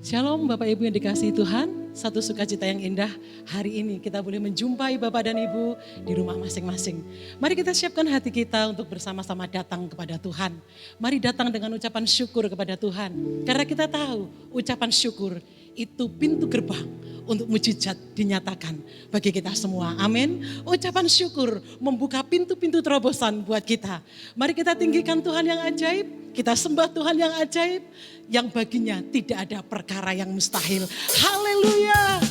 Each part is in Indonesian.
Shalom Bapak Ibu yang dikasihi Tuhan, satu sukacita yang indah hari ini kita boleh menjumpai Bapak dan Ibu di rumah masing-masing. Mari kita siapkan hati kita untuk bersama-sama datang kepada Tuhan. Mari datang dengan ucapan syukur kepada Tuhan. Karena kita tahu ucapan syukur itu pintu gerbang untuk mujizat dinyatakan bagi kita semua. Amin. Ucapan syukur membuka pintu-pintu terobosan buat kita. Mari kita tinggikan Tuhan yang ajaib. Kita sembah Tuhan yang ajaib, yang baginya tidak ada perkara yang mustahil. Haleluya.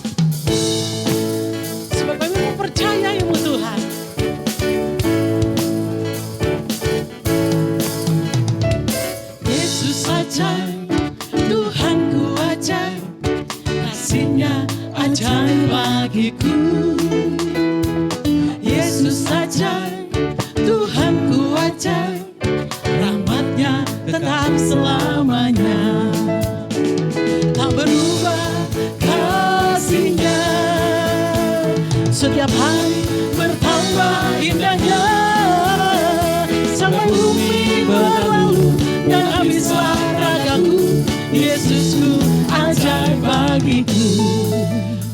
Sebab kami mempercayaimu Tuhan. Yesus ajaib, Tuhanku ajaib, kasih-Nya ajaib bagiku. Yesus ajaib, Tuhanku ajaib, rahmat-Nya tetap selamanya. Tak berubah kasih-Nya, setiap hari bertambah indahnya. Sampai bumi berlalu dan habislah ragaku, Yesusku ajaib bagiku.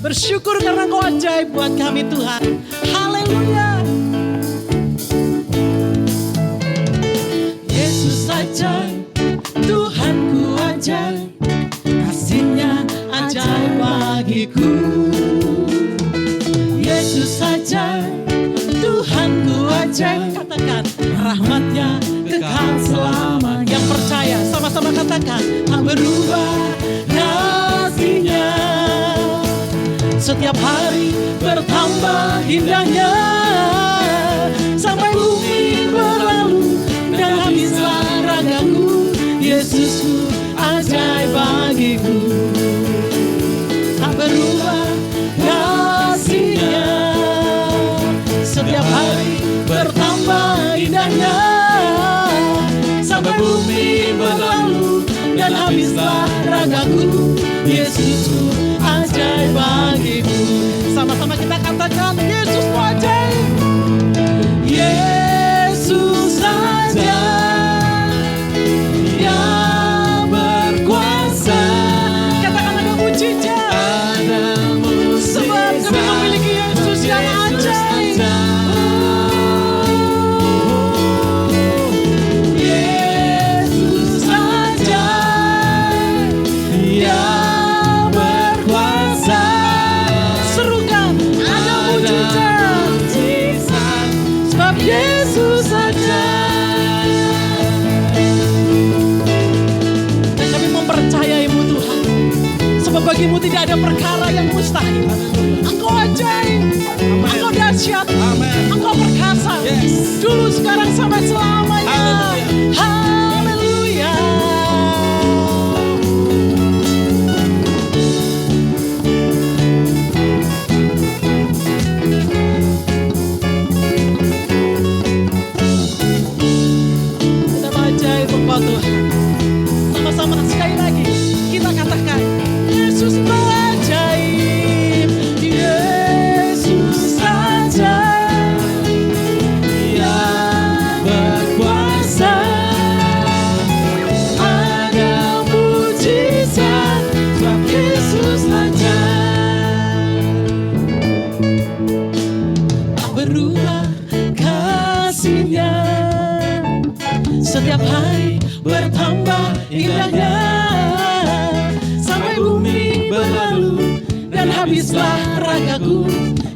Bersyukur karena Kau ajaib buat kami Tuhan. Haleluya. Yesus ajaib, Tuhanku ajaib, kasih-Nya ajaib bagiku. Yesus ajaib, Tuhanku ajaib, katakan rahmat-Nya kekal selamanya. Yang percaya sama-sama katakan, tak berubah kasih-Nya, setiap hari bertambah indahnya. Sampai bumi berlalu dan habislah ragaku, Yesusku ajaib bagiku. Tak berubah kasih-Nya, setiap hari bertambah indahnya. Sampai bumi berlalu dan habislah ragaku, Yesusku ajaib bagiku. Sama-sama kita katakan, Yesus ajaib. Yesus ajaib, yang berkuasa. Katakan ada mujizat. Sebab kami memiliki Yesus yang ajaib. Yesus ajaib, yang berkuasa. Serukan, ada mujizat. Sebab Yesus ajaib. Dan kami mempercayaimu Tuhan. Sebab bagimu tidak ada perkara yang mustahil. Engkau ajaib, Engkau dahsyat, Engkau perkasa. Dulu, sekarang, sampai selamanya. Haleluya. Kita ajaib Engkau Tuhan. Sama-sama sekali lagi kita katakan, Yesus ajaib, Yesus ajaib, yang berkuasa. Ada mujizat, sebab Yesus ajaib. Tak berubah kasih-Nya, setiap hari bertambah indahnya. Sampai bumi berlalu dan habislah ragaku,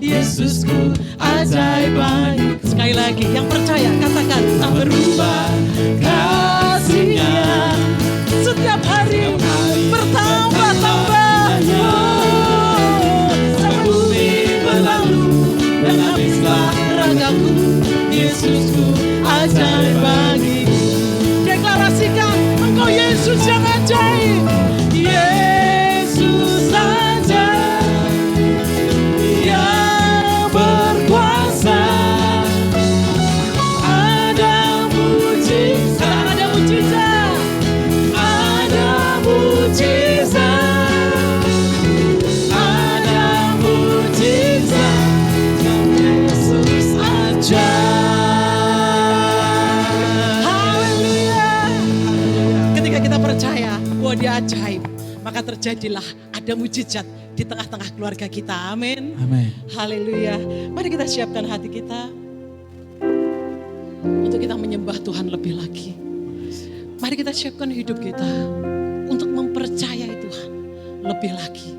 Yesusku ajaib bagiku. Sekali lagi, yang percaya katakan, tak berubah kasih-Nya, setiap hari bertambah-tambah. Sampai bumi berlalu dan habislah ragaku, Yesusku ajaib bagiku. Deklarasikan, Engkau Yesus yang ajaib. Yesus ajaib, yang berkuasa. Ada mujizat, ada mujizat, ada mujizat, ada mujizat. Yesus ajaib. Haleluya. Ketika kita percaya bahwa Dia ajaib, maka terjadilah ada mujizat di tengah-tengah keluarga kita. Amin. Amin. Haleluya. Mari kita siapkan hati kita untuk kita menyembah Tuhan lebih lagi. Mari kita siapkan hidup kita untuk mempercayai Tuhan lebih lagi.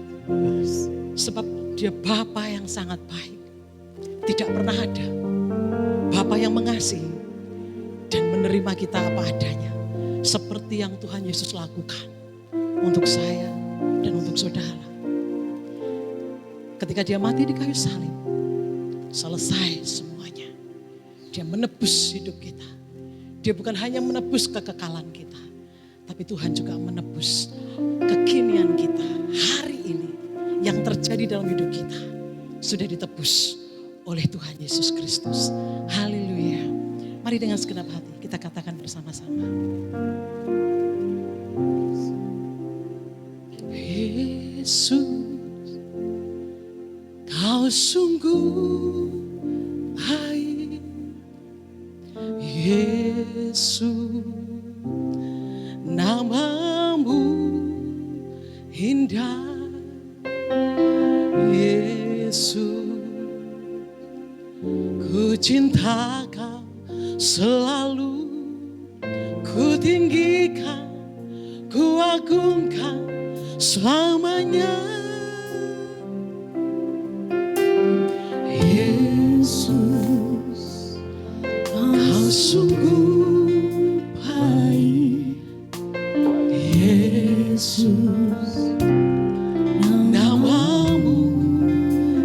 Sebab Dia Bapa yang sangat baik. Tidak pernah ada Bapa yang mengasihi dan menerima kita apa adanya. Seperti yang Tuhan Yesus lakukan untuk saya dan untuk saudara. Ketika Dia mati di kayu salib, selesai semuanya. Dia menebus hidup kita. Dia bukan hanya menebus kekekalan kita, tapi Tuhan juga menebus kekinian kita. Hari ini yang terjadi dalam hidup kita sudah ditebus oleh Tuhan Yesus Kristus. Haleluya. Mari dengan segenap hati kita katakan bersama-sama. Yesus, Kau sungguh baik. Yesus, nama-Mu indah. Yesus, ku cinta Kau selalu, ku tinggikan, ku agungkan selamanya. Yesus, Kau sungguh baik. Yesus, nama-Mu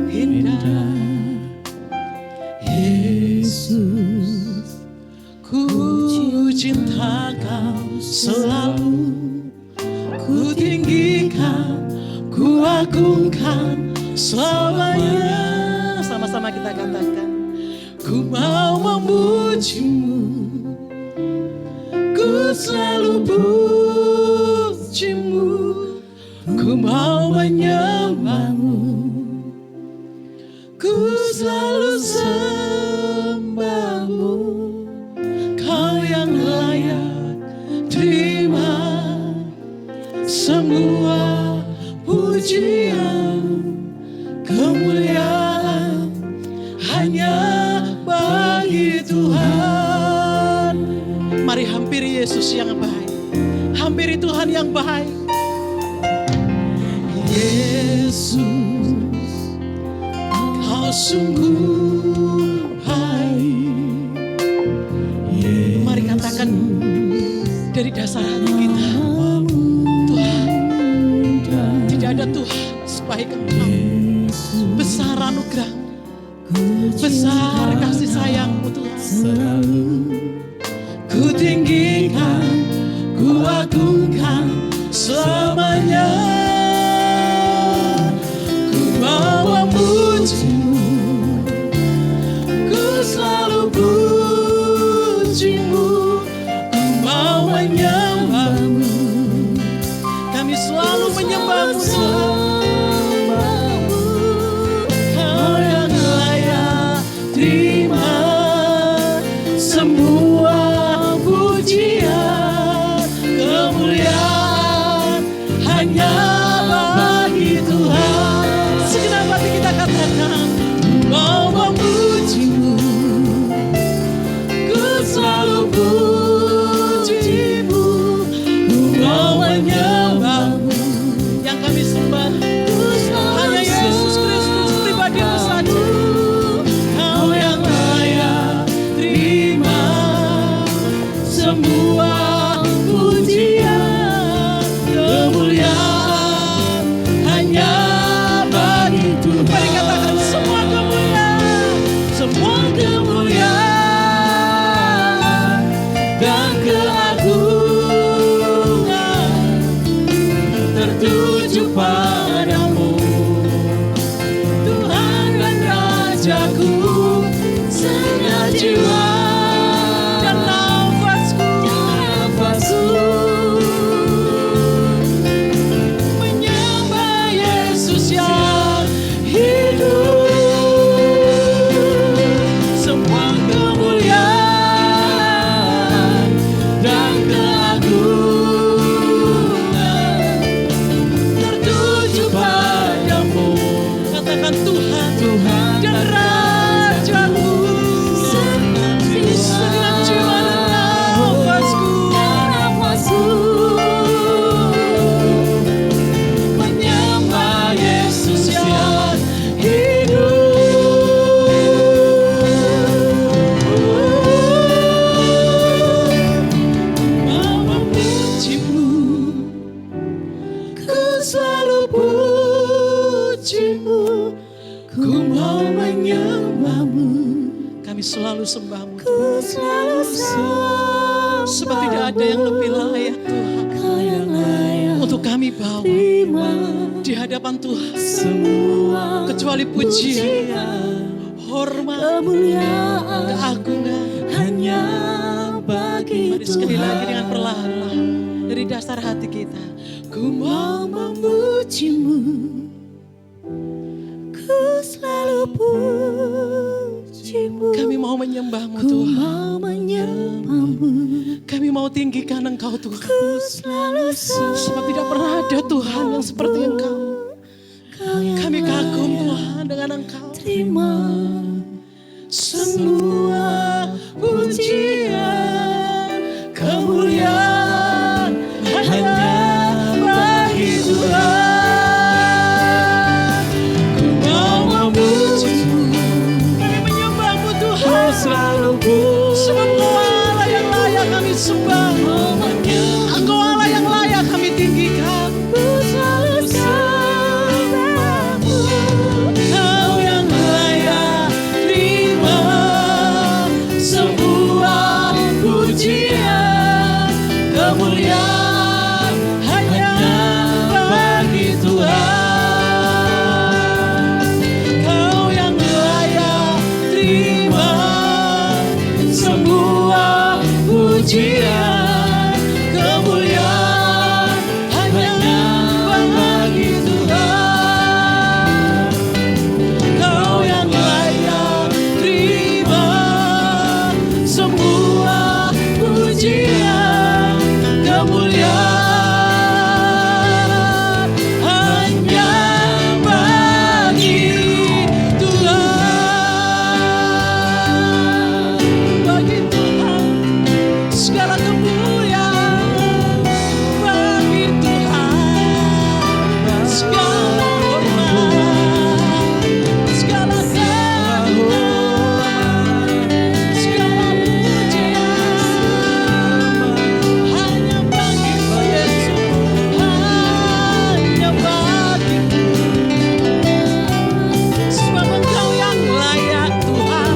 indah. Yesus, ku cinta Kau selalu, ku tinggikan, ku agungkan selamanya. Sama-sama kita katakan. Ku mau memuji-Mu, ku selalu puji-Mu, ku mau menyembah-Mu, ku selalu sembah-Mu. Kau yang layak terima semua pujian, kemuliaan hanya bagi Tuhan. Mari hampiri Yesus yang baik, hampiri Tuhan yang baik. Yesus, Kau sungguh baik. Mari katakan dari dasar hati kita, Tuhan, tidak ada Tuhan sebaik Engkau. Besar anugerah, besar kasih sayang-Mu Tuhan. Ku tinggikan, ku agungkan selamanya. Ku mau memuji-Mu, ku selalu puji-Mu, ku mau menyembah-Mu. Kami selalu menyembah-Mu Tuhan. Terima semua pujian, kemuliaan hanya bagi Tuhan. Segenap hati kita katakan, ku mau menyembahmu. Kami selalu sembahmu. Ku selalu sembahmu. Sebab tidak ada yang lebih layak Tuhan. Kau yang layak Untuk kami bawa terima di hadapan Tuhan. semua Kecuali pujian, hormat, kemuliaan keagungan. hanya bagi Mari sekali Tuhan. lagi dengan perlahan-lahan dari dasar hati kita. Ku mau memujimu, ku selalu pujimu. Kami mau menyembahmu Ku Tuhan. mau menyembahmu, Kami mau tinggikan Engkau Tuhan. ku selalu Sebab tidak pernah ada Tuhan yang seperti Engkau. Kau yang Kami kagum layak Tuhan dengan Engkau. terima semua pujian, kemuliaan hanya bagi Tuhan. Ku mau memujimu, Kami menyembahmu ku Tuhan. selalu Sebab Engkau Allah yang layak kami sembah. Engkau Allah yang layak kami tinggikan. ku selalu sembahmu. Kau yang layak Terima semua pujian, kemuliaan hanya bagi Tuhan. Kau yang layak Terima semua pujian, kemuliaan hanya bagi Tuhan. Kau yang layak terima semua pujian, kemuliaan hanya bagi Tuhan. bagi Tuhan. Segala kemuliaan bagi Tuhan. Segala hormat, segala keagungan, segala pujian hanya bagi Yesus, hanya bagi sebab Engkau yang layak Tuhan.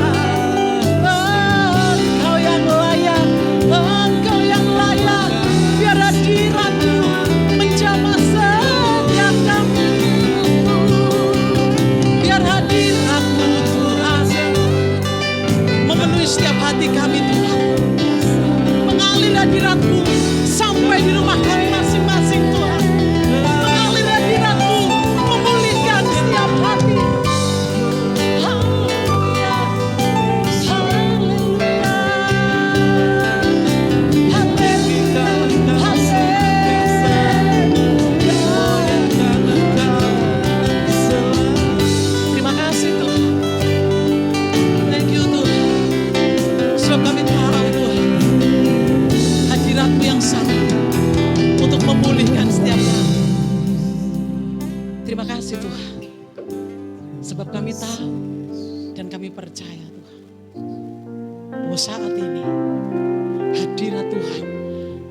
Engkau yang layak, Engkau yang layak. Biar hadirat-Mu menjamah setiap kami. Biar hadirat-Mu Tuhan memenuhi setiap hati kami Tuhan. Mengalir hadirat-Mu sampai di rumah kami masing-masing Tuhan. Mengalir hadirat-Mu memulihkan setiap hati. Haleluya, haleluya, haleluya, terima kasih Tuhan. Thank you Tuhan. Sebab kami tahu Tuhan, hadirat-Mu yang sama untuk memulihkan setiap kami. Terima kasih Tuhan. Sebab kami tahu dan kami percaya Tuhan, bahwa saat ini hadirat Tuhan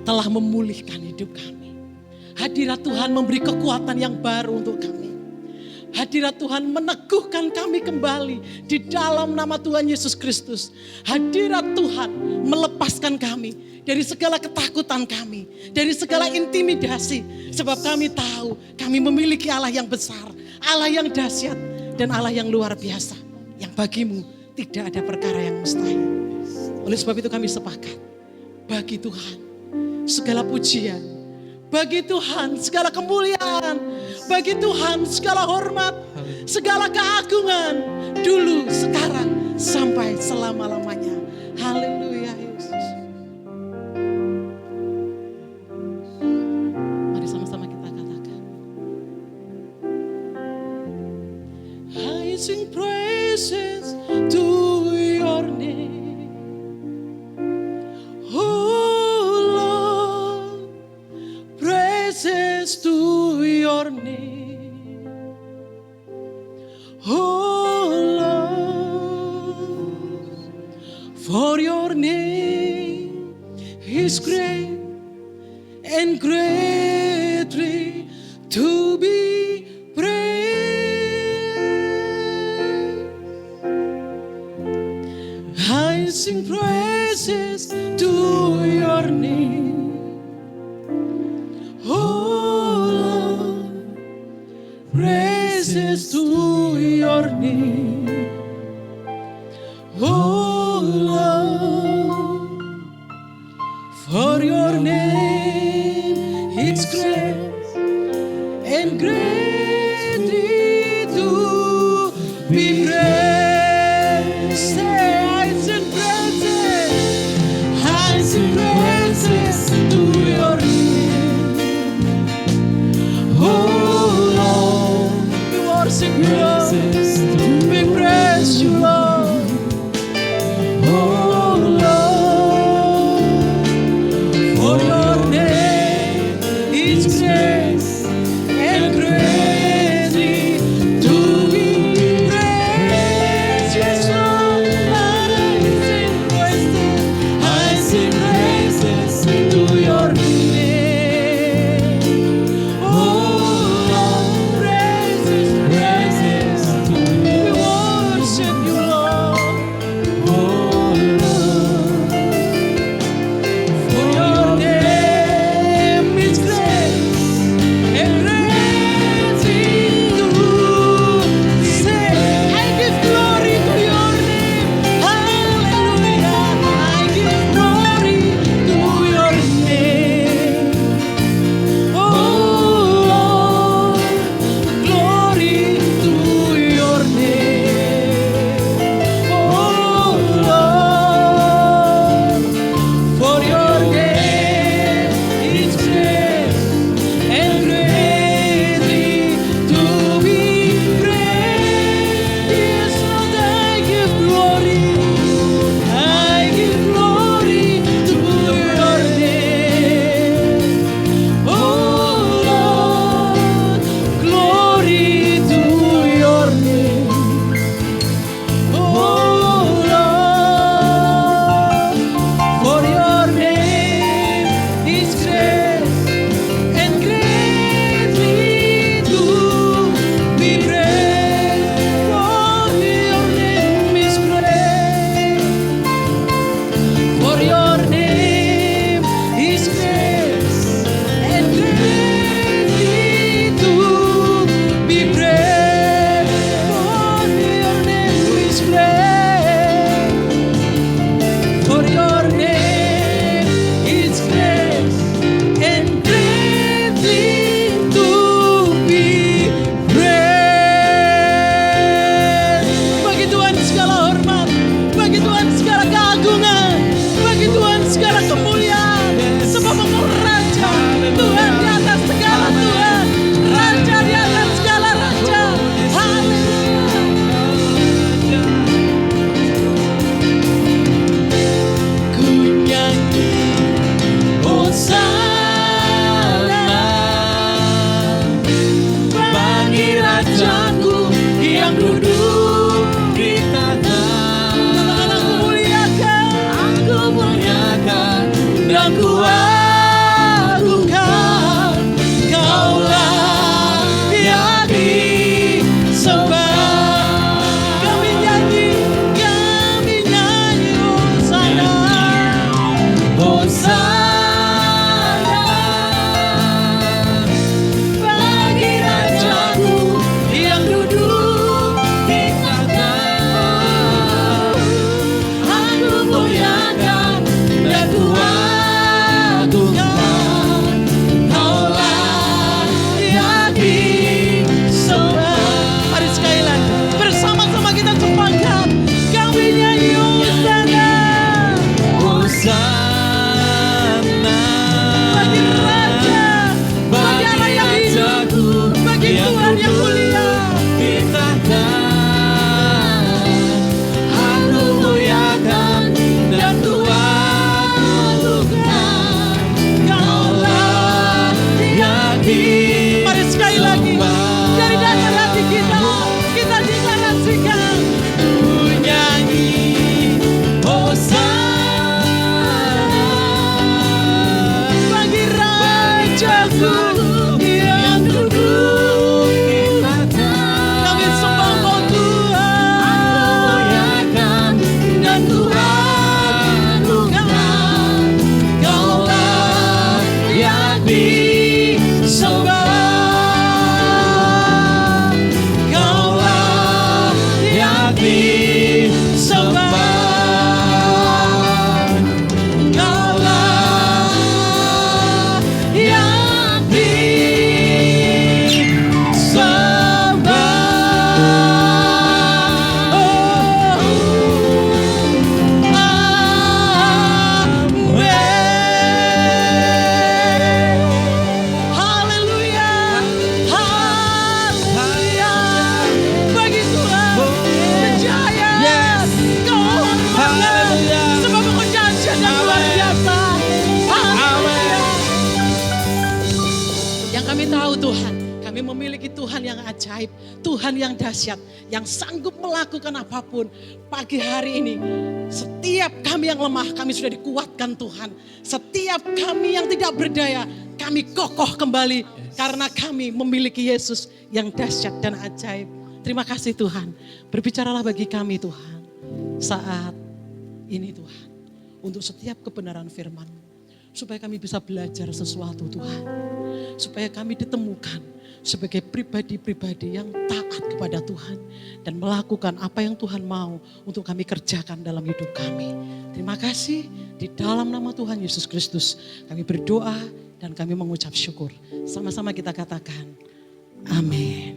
telah memulihkan hidup kami. Hadirat Tuhan memberi kekuatan yang baru untuk kami. Hadirat Tuhan meneguhkan kami kembali di dalam nama Tuhan Yesus Kristus. Hadirat Tuhan melepaskan kami dari segala ketakutan kami, dari segala intimidasi. Sebab kami tahu kami memiliki Allah yang besar, Allah yang dahsyat, dan Allah yang luar biasa. Yang bagimu tidak ada perkara yang mustahil. Oleh sebab itu kami sepakat, bagi Tuhan segala pujian, bagi Tuhan segala kemuliaan, bagi Tuhan segala hormat, segala keagungan, dulu, sekarang, sampai selama-lamanya. Haleluya Yesus. Mari sama-sama kita katakan, I sing praises to your name, oh Lord, praises to your name, oh Lord, for your name is great and greatly to be praised. sing praises to your name. Oh Lord, praises to your name. Oh Lord, for your name is great and greatly to be praised. Say, I sing praises to your name. Oh Lord, we worship you, Lord. We praise you, Lord. Oh Lord, for your name is great and greatly to be praised. Yes, Lord, I yang dahsyat, yang sanggup melakukan apapun. Pagi hari ini, setiap kami yang lemah, kami sudah dikuatkan Tuhan. Setiap kami yang tidak berdaya, kami kokoh kembali. Karena kami memiliki Yesus yang dahsyat dan ajaib. Terima kasih Tuhan. Berbicaralah bagi kami Tuhan. Saat ini Tuhan. Untuk setiap kebenaran firman. Supaya kami bisa belajar sesuatu Tuhan. Supaya kami ditemukan sebagai pribadi-pribadi yang taat kepada Tuhan. Dan melakukan apa yang Tuhan mau untuk kami kerjakan dalam hidup kami. Terima kasih. Di dalam nama Tuhan Yesus Kristus kami berdoa dan kami mengucap syukur. Sama-sama kita katakan amin.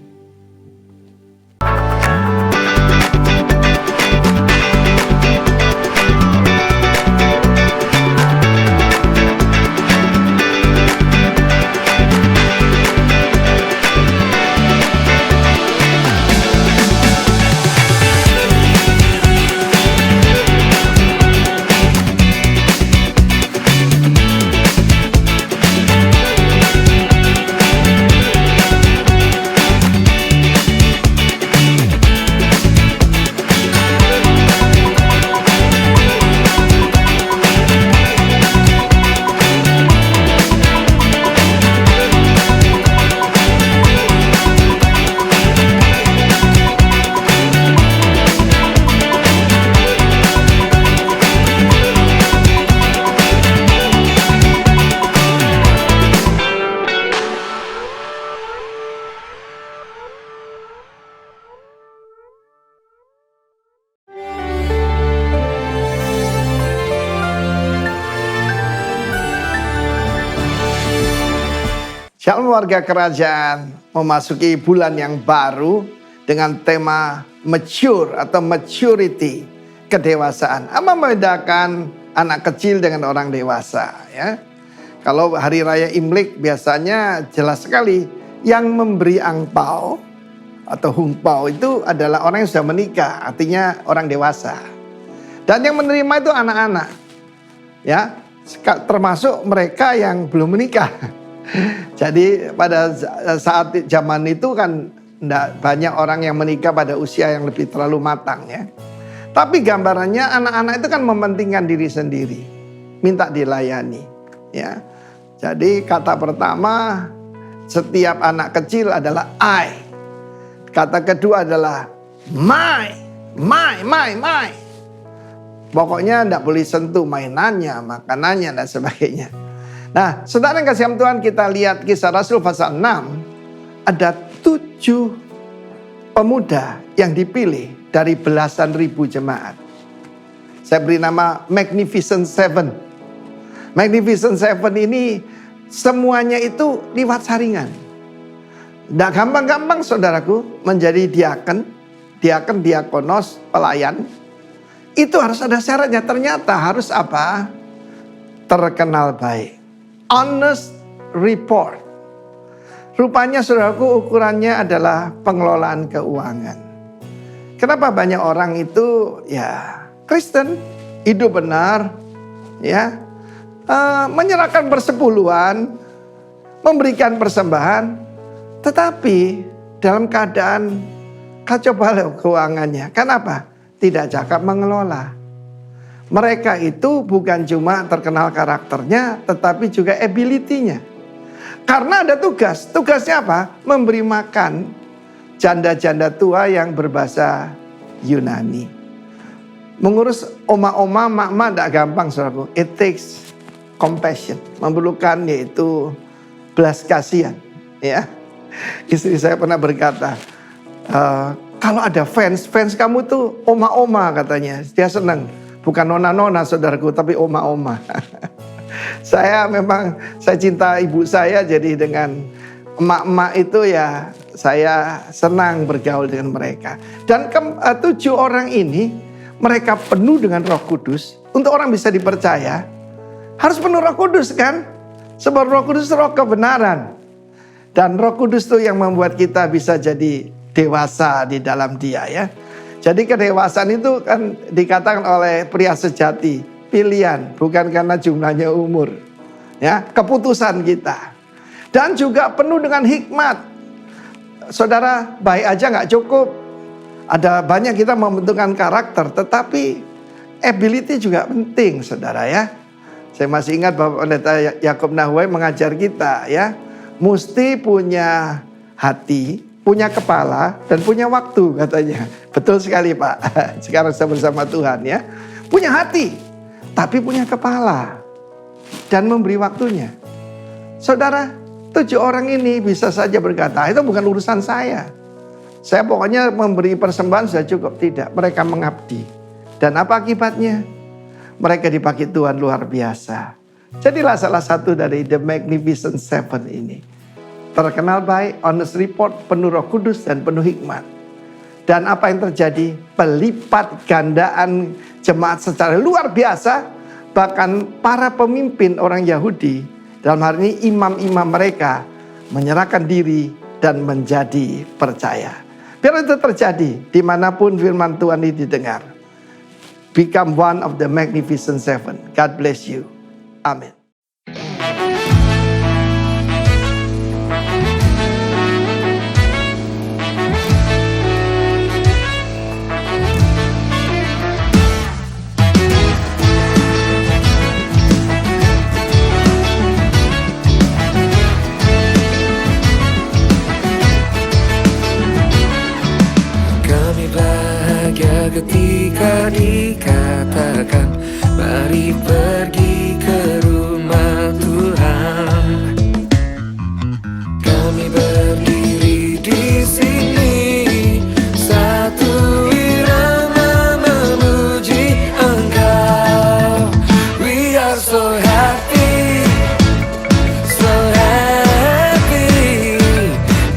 Shalom warga kerajaan, memasuki bulan yang baru dengan tema mature atau maturity, kedewasaan. Apa membedakan anak kecil dengan orang dewasa ya? Kalau hari raya Imlek biasanya jelas sekali yang memberi angpao atau hungpao itu adalah orang yang sudah menikah, artinya orang dewasa. Dan yang menerima itu anak-anak. Ya, termasuk mereka yang belum menikah. Jadi pada saat zaman itu kan enggak banyak orang yang menikah pada usia yang lebih terlalu matang ya. Tapi gambarannya anak-anak itu kan mementingkan diri sendiri, minta dilayani ya. Jadi kata pertama setiap anak kecil adalah I. Kata kedua adalah my. Pokoknya enggak boleh sentuh mainannya, makanannya dan sebagainya. Nah, saudara yang kasih Tuhan, kita lihat Kisah Rasul pasal 6. Ada 7 pemuda yang dipilih dari belasan ribu jemaat. Saya beri nama Magnificent Seven. Magnificent Seven ini semuanya itu liwat saringan. Tidak gampang-gampang saudaraku menjadi diaken, diakonos, pelayan. Itu harus ada syaratnya. Ternyata harus apa? Terkenal baik. Honest report. Rupanya saudaraku ukurannya adalah pengelolaan keuangan. Kenapa banyak orang itu ya Kristen, hidup benar, ya menyerahkan persepuluhan, memberikan persembahan, tetapi dalam keadaan kacau balau keuangannya. Kenapa? Tidak cakap mengelola. Mereka itu bukan cuma terkenal karakternya, tetapi juga ability-nya. Karena ada tugas. Tugasnya apa? Memberi makan janda-janda tua yang berbahasa Yunani. Mengurus oma-oma, mak-mak tidak gampang, saudaraku. It takes compassion. Memerlukan yaitu belas kasihan. Ya, istri saya pernah berkata, kalau ada fans kamu tuh oma-oma katanya. Dia senang. Bukan nona-nona saudaraku, tapi oma-oma. Saya cinta ibu saya, jadi dengan emak-emak itu ya saya senang bergaul dengan mereka. Dan 7 orang ini mereka penuh dengan Roh Kudus. Untuk orang bisa dipercaya harus penuh Roh Kudus kan? Sebab Roh Kudus itu roh kebenaran. Dan Roh Kudus itu yang membuat kita bisa jadi dewasa di dalam Dia ya. Jadi kedewasaan itu kan dikatakan oleh pria sejati, pilihan, bukan karena jumlahnya umur. Ya, keputusan kita. Dan juga penuh dengan hikmat. Saudara, baik aja nggak cukup. Ada banyak kita membentukkan karakter, tetapi ability juga penting, saudara ya. Saya masih ingat Bapak Pendeta Yakub Nahwai mengajar kita ya. Mesti punya hati, punya kepala, dan punya waktu katanya. Betul sekali Pak. Sekarang saya bersama Tuhan ya. Punya hati, tapi punya kepala. Dan memberi waktunya. Saudara, 7 orang ini bisa saja berkata, itu bukan urusan saya. Saya pokoknya memberi persembahan sudah cukup. Tidak, mereka mengabdi. Dan apa akibatnya? Mereka dipakai Tuhan luar biasa. Jadilah salah satu dari The Magnificent Seven ini. Terkenal baik, honest report, penuh Roh Kudus dan penuh hikmat. Dan apa yang terjadi? Pelipat gandaan jemaat secara luar biasa. Bahkan para pemimpin orang Yahudi, dalam hal ini imam-imam mereka, menyerahkan diri dan menjadi percaya. Biar itu terjadi dimanapun firman Tuhan ini didengar. Become one of the Magnificent Seven. God bless you. Amin. Ketika dikatakan mari pergi ke rumah Tuhan, kami berdiri di sini satu irama memuji Engkau. We are so happy, so happy.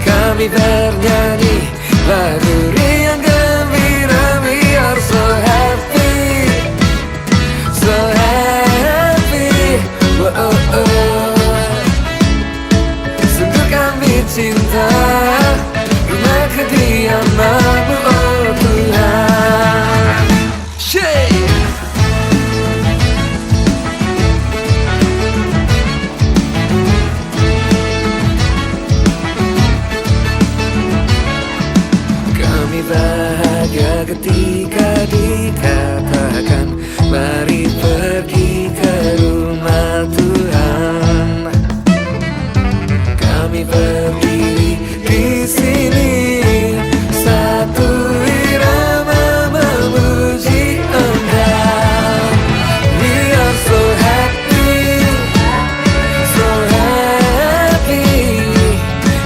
Kami bernyanyi lagu riang gembira. So happy, so happy, oh, oh, oh. Sungguh kami cinta rumah kediaman-Mu, oh Tuhan. Kami bahagia ketika dikatakan mari pergi ke rumah Tuhan. Kami berdiri di sini satu irama memuji Engkau. We are so happy, so happy.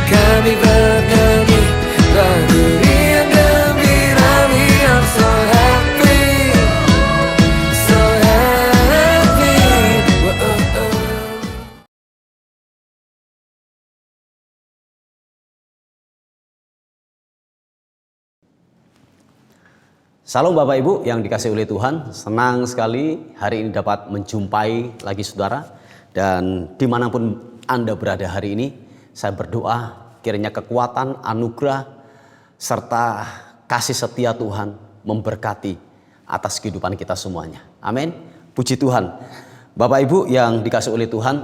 Kami bernyanyi lagu riang gembira. We are so happy, so happy, oh, oh, oh. Salam Bapak Ibu yang dikasihi oleh Tuhan, senang sekali hari ini dapat menjumpai lagi saudara. Dan dimanapun Anda berada hari ini, saya berdoa kiranya kekuatan, anugerah, serta kasih setia Tuhan memberkati atas kehidupan kita semuanya. Amin. Puji Tuhan. Bapak Ibu yang dikasihi oleh Tuhan,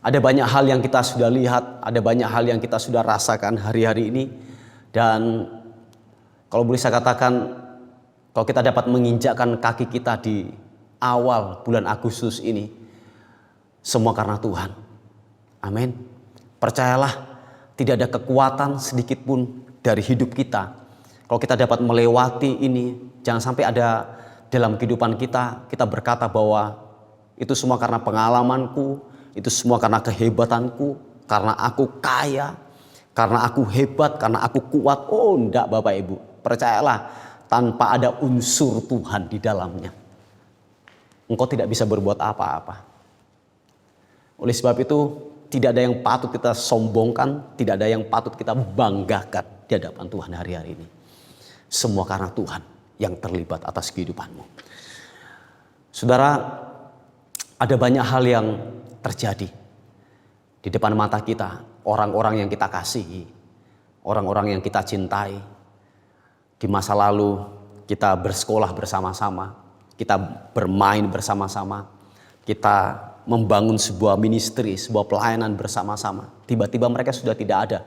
ada banyak hal yang kita sudah lihat, ada banyak hal yang kita sudah rasakan hari-hari ini. Dan kalau boleh saya katakan, kalau kita dapat menginjakkan kaki kita di awal bulan Agustus ini, semua karena Tuhan. Amin. Percayalah, tidak ada kekuatan sedikit pun dari hidup kita. Kalau kita dapat melewati ini, jangan sampai ada dalam kehidupan kita berkata bahwa itu semua karena pengalamanku, itu semua karena kehebatanku, karena aku kaya, karena aku hebat, karena aku kuat. Oh enggak Bapak Ibu, percayalah, tanpa ada unsur Tuhan di dalamnya, engkau tidak bisa berbuat apa-apa. Oleh sebab itu, tidak ada yang patut kita sombongkan, tidak ada yang patut kita banggakan di hadapan Tuhan hari-hari ini. Semua karena Tuhan yang terlibat atas kehidupanmu. Saudara, ada banyak hal yang terjadi di depan mata kita. Orang-orang yang kita kasihi, orang-orang yang kita cintai. Di masa lalu kita bersekolah bersama-sama, kita bermain bersama-sama, kita membangun sebuah ministry, sebuah pelayanan bersama-sama. Tiba-tiba mereka sudah tidak ada.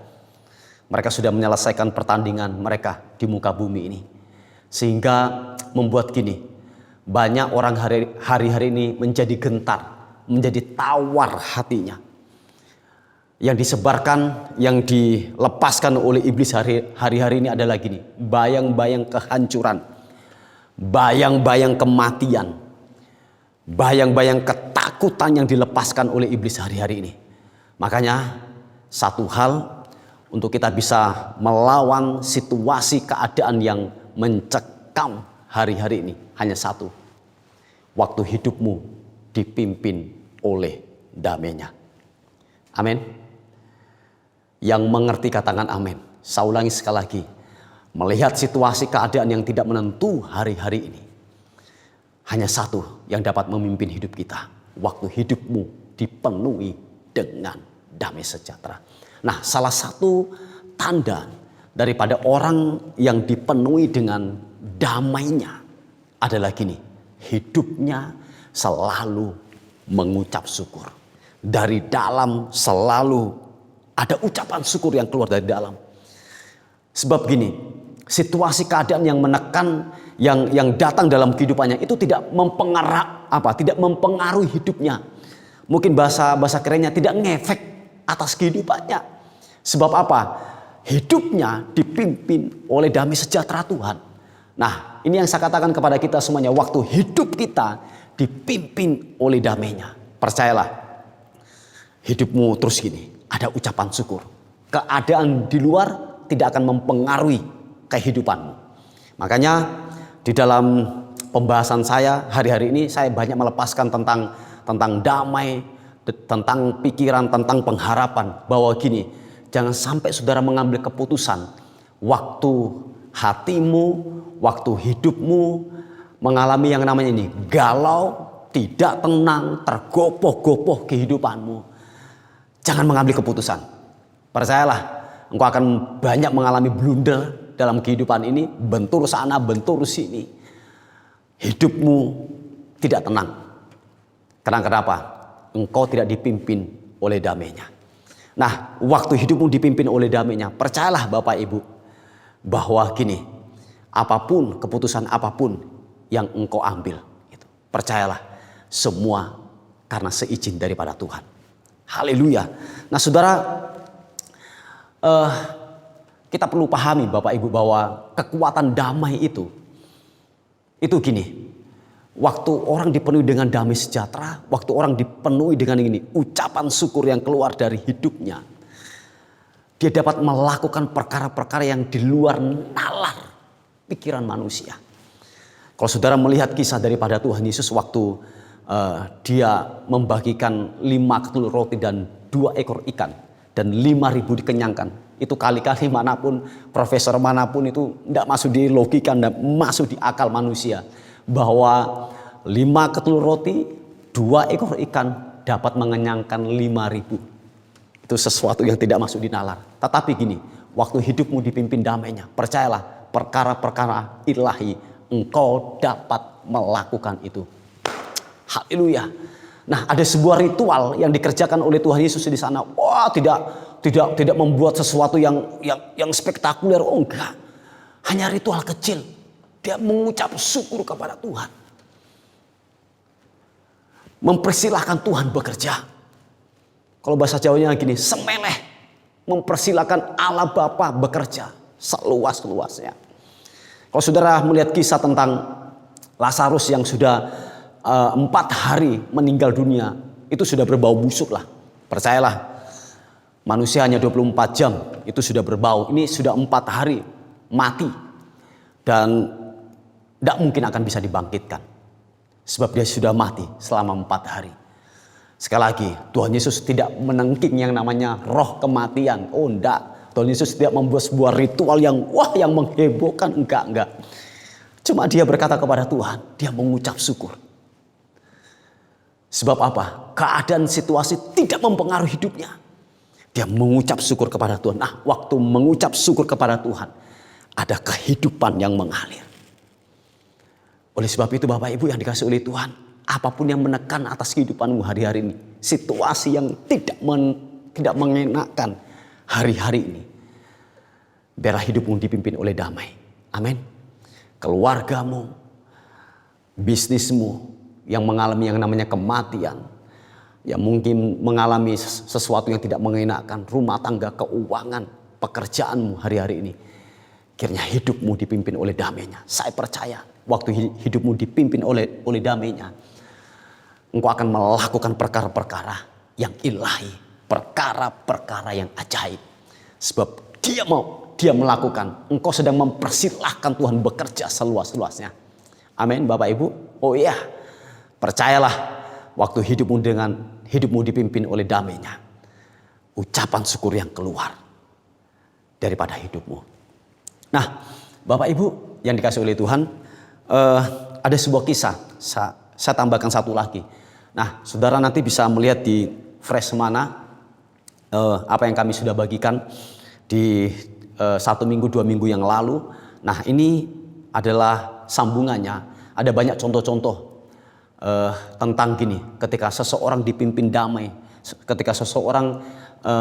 Mereka sudah menyelesaikan pertandingan mereka di muka bumi ini. Sehingga membuat gini, banyak orang hari-hari ini menjadi gentar, menjadi tawar hatinya. Yang disebarkan, yang dilepaskan oleh iblis hari-hari ini adalah gini, bayang-bayang kehancuran, bayang-bayang kematian, bayang-bayang ketakutan yang dilepaskan oleh iblis hari-hari ini. Makanya satu hal untuk kita bisa melawan situasi keadaan yang mencekam hari-hari ini hanya satu. Waktu hidupmu dipimpin oleh damai-Nya. Amin. Yang mengerti katakan amin. Saya ulangi sekali lagi. Melihat situasi keadaan yang tidak menentu hari-hari ini, hanya satu yang dapat memimpin hidup kita. Waktu hidupmu dipenuhi dengan damai sejahtera. Nah, salah satu tanda daripada orang yang dipenuhi dengan damai-Nya adalah gini, hidupnya selalu mengucap syukur. Dari dalam selalu ada ucapan syukur yang keluar dari dalam. Sebab gini, situasi keadaan yang menekan, yang datang dalam kehidupannya itu tidak mempengaruhi hidupnya. Mungkin bahasa kerennya tidak ngefek atas kehidupannya. Sebab apa? Hidupnya dipimpin oleh damai sejahtera Tuhan. Nah, ini yang saya katakan kepada kita semuanya. Waktu hidup kita dipimpin oleh damai-Nya. Percayalah, hidupmu terus gini, ada ucapan syukur. Keadaan di luar tidak akan mempengaruhi kehidupanmu. Makanya di dalam pembahasan saya hari-hari ini saya banyak melepaskan tentang damai, tentang pikiran, tentang pengharapan. Bahwa gini, jangan sampai saudara mengambil keputusan waktu hatimu, waktu hidupmu mengalami yang namanya ini galau, tidak tenang, tergopoh-gopoh kehidupanmu. Jangan mengambil keputusan. Percayalah, engkau akan banyak mengalami blunder dalam kehidupan ini, bentur sana, bentur sini. Hidupmu tidak tenang. Karena kenapa? Engkau tidak dipimpin oleh damai-Nya. Nah, waktu hidupmu dipimpin oleh damai-Nya, percayalah Bapak Ibu, bahwa gini, apapun, keputusan apapun yang engkau ambil, percayalah, semua karena seizin daripada Tuhan. Haleluya. Nah saudara, kita perlu pahami Bapak Ibu bahwa kekuatan damai itu gini. Waktu orang dipenuhi dengan damai sejahtera, waktu orang dipenuhi dengan ini ucapan syukur yang keluar dari hidupnya, dia dapat melakukan perkara-perkara yang di luar nalar pikiran manusia. Kalau saudara melihat kisah daripada Tuhan Yesus waktu dia membagikan 5 ketul roti dan 2 ekor ikan dan 5.000 dikenyangkan, itu kali-kali manapun, profesor manapun itu tidak masuk di logika, tidak masuk di akal manusia. Bahwa 5 ketul roti, 2 ekor ikan dapat mengenyangkan 5.000. Itu sesuatu yang tidak masuk di nalar. Tetapi gini, waktu hidupmu dipimpin damai-Nya, percayalah, perkara-perkara ilahi engkau dapat melakukan itu. Haleluya. Nah, ada sebuah ritual yang dikerjakan oleh Tuhan Yesus di sana. Wah, tidak membuat sesuatu yang spektakuler. Oh enggak. Hanya ritual kecil. Dia mengucap syukur kepada Tuhan. Mempersilahkan Tuhan bekerja. Kalau bahasa Jawanya gini, semeleh. Mempersilahkan Allah Bapa bekerja seluas-luasnya. Kalau saudara melihat kisah tentang Lazarus yang sudah 4 hari meninggal dunia, itu sudah berbau busuk lah. Percayalah, manusia hanya 24 jam itu sudah berbau. Ini sudah 4 hari mati. Dan tidak mungkin akan bisa dibangkitkan. Sebab dia sudah mati selama 4 hari. Sekali lagi, Tuhan Yesus tidak menengking yang namanya roh kematian. Oh enggak. Tuhan Yesus tidak membuat sebuah ritual yang menghebohkan. Enggak. Cuma dia berkata kepada Tuhan, dia mengucap syukur. Sebab apa? Keadaan situasi tidak mempengaruhi hidupnya. Dia mengucap syukur kepada Tuhan. Nah, waktu mengucap syukur kepada Tuhan, ada kehidupan yang mengalir. Oleh sebab itu Bapak Ibu yang dikasihi oleh Tuhan, apapun yang menekan atas kehidupanmu hari-hari ini, situasi yang tidak mengenakan hari-hari ini, Biarlah hidupmu dipimpin oleh damai. Amin. Keluargamu, bisnismu yang mengalami yang namanya kematian, yang mungkin mengalami sesuatu yang tidak mengenakan, rumah tangga, keuangan, pekerjaanmu hari-hari ini, kiranya hidupmu dipimpin oleh damainya. Saya percaya waktu hidupmu dipimpin oleh damainya, engkau akan melakukan perkara-perkara yang ilahi, perkara-perkara yang ajaib. Sebab dia melakukan, engkau sedang mempersilahkan Tuhan bekerja seluas-luasnya. Amin Bapak Ibu. Oh iya, percayalah waktu hidupmu dipimpin oleh damainya, ucapan syukur yang keluar daripada hidupmu. Nah Bapak Ibu yang dikasih oleh Tuhan, ada sebuah kisah, saya tambahkan satu lagi. Nah saudara nanti bisa melihat di fresh mana apa yang kami sudah bagikan di 1 minggu 2 minggu yang lalu. Nah ini adalah sambungannya. Ada banyak contoh-contoh tentang gini, ketika seseorang dipimpin damai, ketika seseorang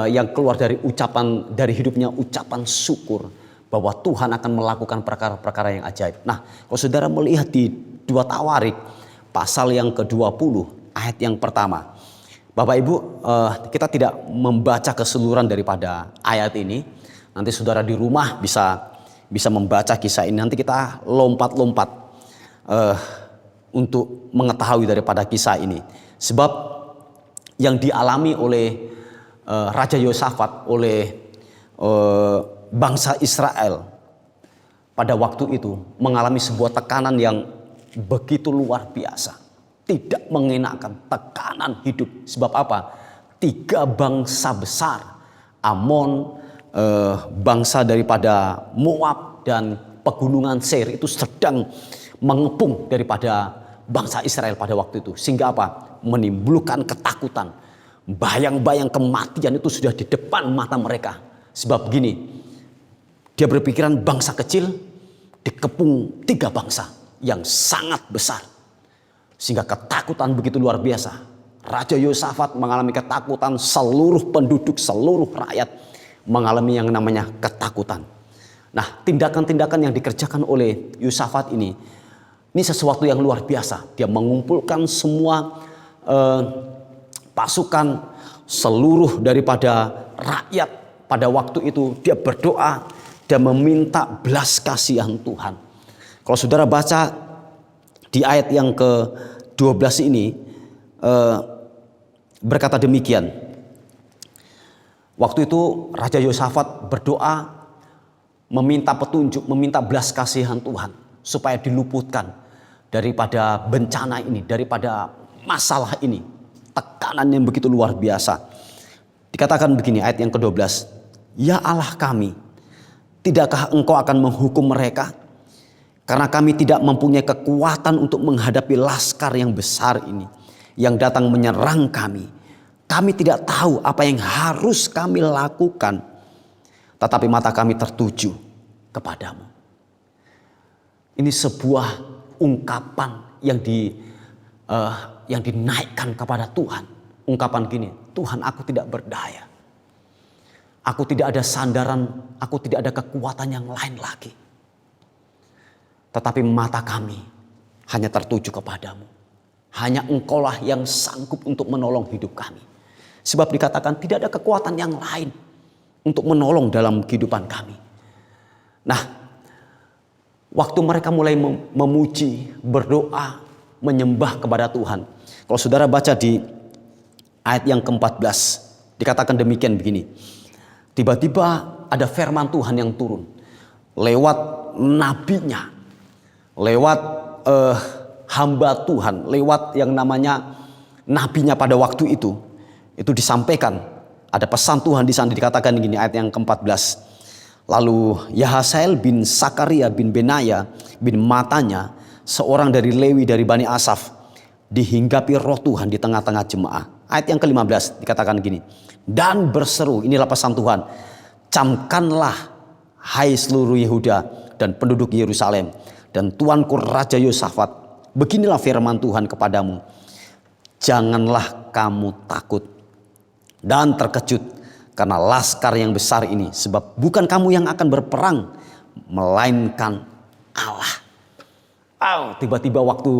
yang keluar dari hidupnya ucapan syukur bahwa Tuhan akan melakukan perkara-perkara yang ajaib. Nah kalau saudara melihat di 2 Tawarik pasal yang ke-20 ayat yang pertama, Bapak Ibu, kita tidak membaca keseluruhan daripada ayat ini. Nanti saudara di rumah bisa membaca kisah ini. Nanti kita lompat-lompat untuk mengetahui daripada kisah ini. Sebab yang dialami oleh Raja Yosafat, oleh bangsa Israel pada waktu itu mengalami sebuah tekanan yang begitu luar biasa. Tidak mengenakan, tekanan hidup. Sebab apa? 3 bangsa besar, Amon, bangsa daripada Moab dan pegunungan Seir itu sedang mengepung daripada bangsa Israel pada waktu itu. Sehingga apa? Menimbulkan ketakutan. Bayang-bayang kematian itu sudah di depan mata mereka. Sebab begini, dia berpikiran bangsa kecil dikepung 3 bangsa yang sangat besar. Sehingga ketakutan begitu luar biasa. Raja Yosafat mengalami ketakutan, seluruh penduduk, seluruh rakyat mengalami yang namanya ketakutan. Nah, tindakan-tindakan yang dikerjakan oleh Yosafat ini sesuatu yang luar biasa. Dia mengumpulkan semua pasukan, seluruh daripada rakyat pada waktu itu. Dia berdoa dan meminta belas kasihan Tuhan. Kalau saudara baca di ayat yang ke-12 ini berkata demikian. Waktu itu Raja Yosafat berdoa meminta petunjuk, meminta belas kasihan Tuhan supaya diluputkan daripada bencana ini, daripada masalah ini, tekanan yang begitu luar biasa. Dikatakan begini ayat yang ke-12, ya Allah kami, tidakkah engkau akan menghukum mereka? Karena kami tidak mempunyai kekuatan untuk menghadapi laskar yang besar ini yang datang menyerang kami. Kami tidak tahu apa yang harus kami lakukan, tetapi mata kami tertuju kepadamu. Ini sebuah ungkapan yang dinaikkan kepada Tuhan. Ungkapan gini, Tuhan aku tidak berdaya. Aku tidak ada sandaran, aku tidak ada kekuatan yang lain lagi. Tetapi mata kami hanya tertuju kepadamu. Hanya engkaulah yang sanggup untuk menolong hidup kami. Sebab dikatakan tidak ada kekuatan yang lain untuk menolong dalam kehidupan kami. Nah, waktu mereka mulai memuji, berdoa, menyembah kepada Tuhan. Kalau saudara baca di ayat yang ke-14, dikatakan demikian begini. Tiba-tiba ada firman Tuhan yang turun lewat nabinya, lewat hamba Tuhan, lewat yang namanya nabinya pada waktu itu. Itu disampaikan, ada pesan Tuhan di sana, dikatakan gini ayat yang ke-14. Lalu Yahasael bin Sakaria bin Benaya bin Matanya, seorang dari Lewi dari Bani Asaf, dihinggapi roh Tuhan di tengah-tengah jemaah. Ayat yang ke-15 dikatakan gini, dan berseru, inilah pesan Tuhan, camkanlah hai seluruh Yehuda dan penduduk Yerusalem dan tuanku Raja Yosafat, beginilah firman Tuhan kepadamu, janganlah kamu takut dan terkejut karena laskar yang besar ini. Sebab bukan kamu yang akan berperang, melainkan Allah. Tiba-tiba waktu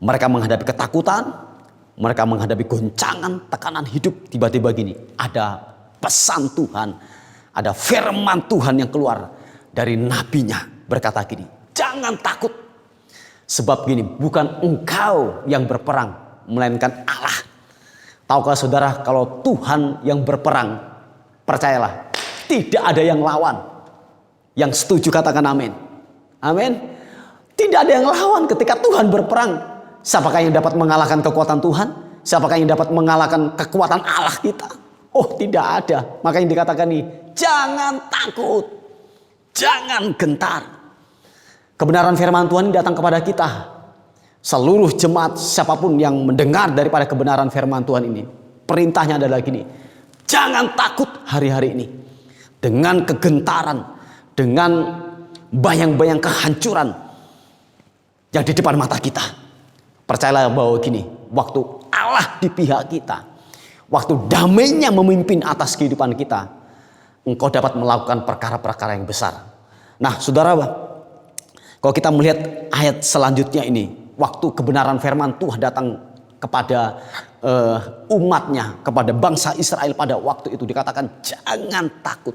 mereka menghadapi ketakutan, mereka menghadapi goncangan, tekanan hidup, tiba-tiba gini, ada pesan Tuhan, ada firman Tuhan yang keluar dari nabinya, berkata gini, jangan takut. Sebab gini, bukan engkau yang berperang, melainkan Allah. Tahukah saudara, kalau Tuhan yang berperang, percayalah, tidak ada yang lawan. Yang setuju katakan amin. Amin. Tidak ada yang lawan ketika Tuhan berperang. Siapakah yang dapat mengalahkan kekuatan Tuhan? Siapakah yang dapat mengalahkan kekuatan Allah kita? Oh, tidak ada. Makanya dikatakan nih, jangan takut, jangan gentar. Kebenaran firman Tuhan ini datang kepada kita. Seluruh jemaat, siapapun yang mendengar daripada kebenaran firman Tuhan ini, perintahnya adalah gini, jangan takut hari-hari ini. Dengan kegentaran, dengan bayang-bayang kehancuran yang di depan mata kita. Percayalah bahwa gini, waktu Allah di pihak kita, waktu damainya memimpin atas kehidupan kita, engkau dapat melakukan perkara-perkara yang besar. Nah, saudara, kalau kita melihat ayat selanjutnya ini, waktu kebenaran firman Tuhan datang kepada umatnya, kepada bangsa Israel pada waktu itu, dikatakan jangan takut,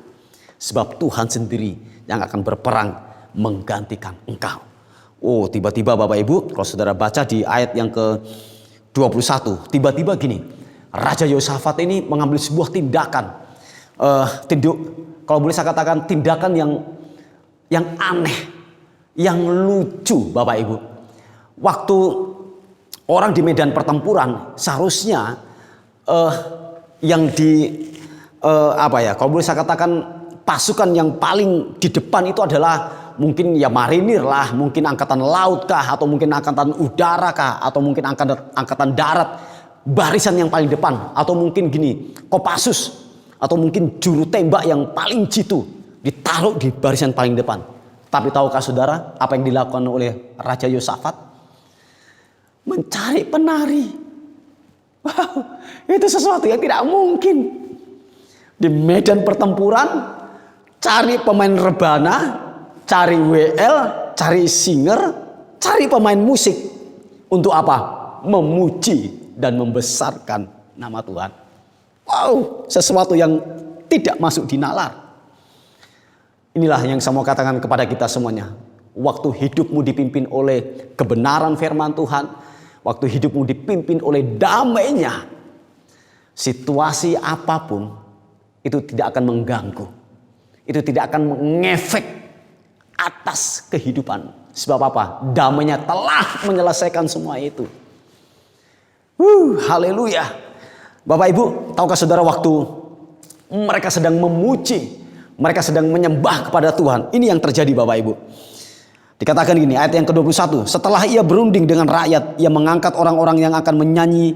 sebab Tuhan sendiri yang akan berperang menggantikan engkau. Oh, tiba-tiba Bapak Ibu, kalau saudara baca di ayat yang ke-21, tiba-tiba gini, Raja Yosafat ini mengambil sebuah tindakan, kalau boleh saya katakan tindakan yang aneh, yang lucu Bapak Ibu. Waktu orang di medan pertempuran, seharusnya yang kalau boleh saya katakan pasukan yang paling di depan itu adalah mungkin ya marinir lah, mungkin angkatan laut kah, atau mungkin angkatan udara kah, atau mungkin angkatan darat, barisan yang paling depan, atau mungkin gini, Kopassus, atau mungkin juru tembak yang paling jitu ditaruh di barisan paling depan. Tapi tahukah saudara apa yang dilakukan oleh Raja Yosafat? Mencari penari. Wow, itu sesuatu yang tidak mungkin. Di medan pertempuran, cari pemain rebana, cari WL, cari singer, cari pemain musik. Untuk apa? Memuji dan membesarkan nama Tuhan. Wow, sesuatu yang tidak masuk di nalar. Inilah yang saya mau katakan kepada kita semuanya. Waktu hidupmu dipimpin oleh kebenaran firman Tuhan, waktu hidupmu dipimpin oleh damainya, situasi apapun itu tidak akan mengganggu. Itu tidak akan mengefek atas kehidupan. Sebab apa? Damainya telah menyelesaikan semua itu. Haleluya. Bapak Ibu, tahukah saudara waktu mereka sedang memuji, mereka sedang menyembah kepada Tuhan, ini yang terjadi Bapak Ibu. Dikatakan gini, ayat yang ke-21, setelah ia berunding dengan rakyat, ia mengangkat orang-orang yang akan menyanyi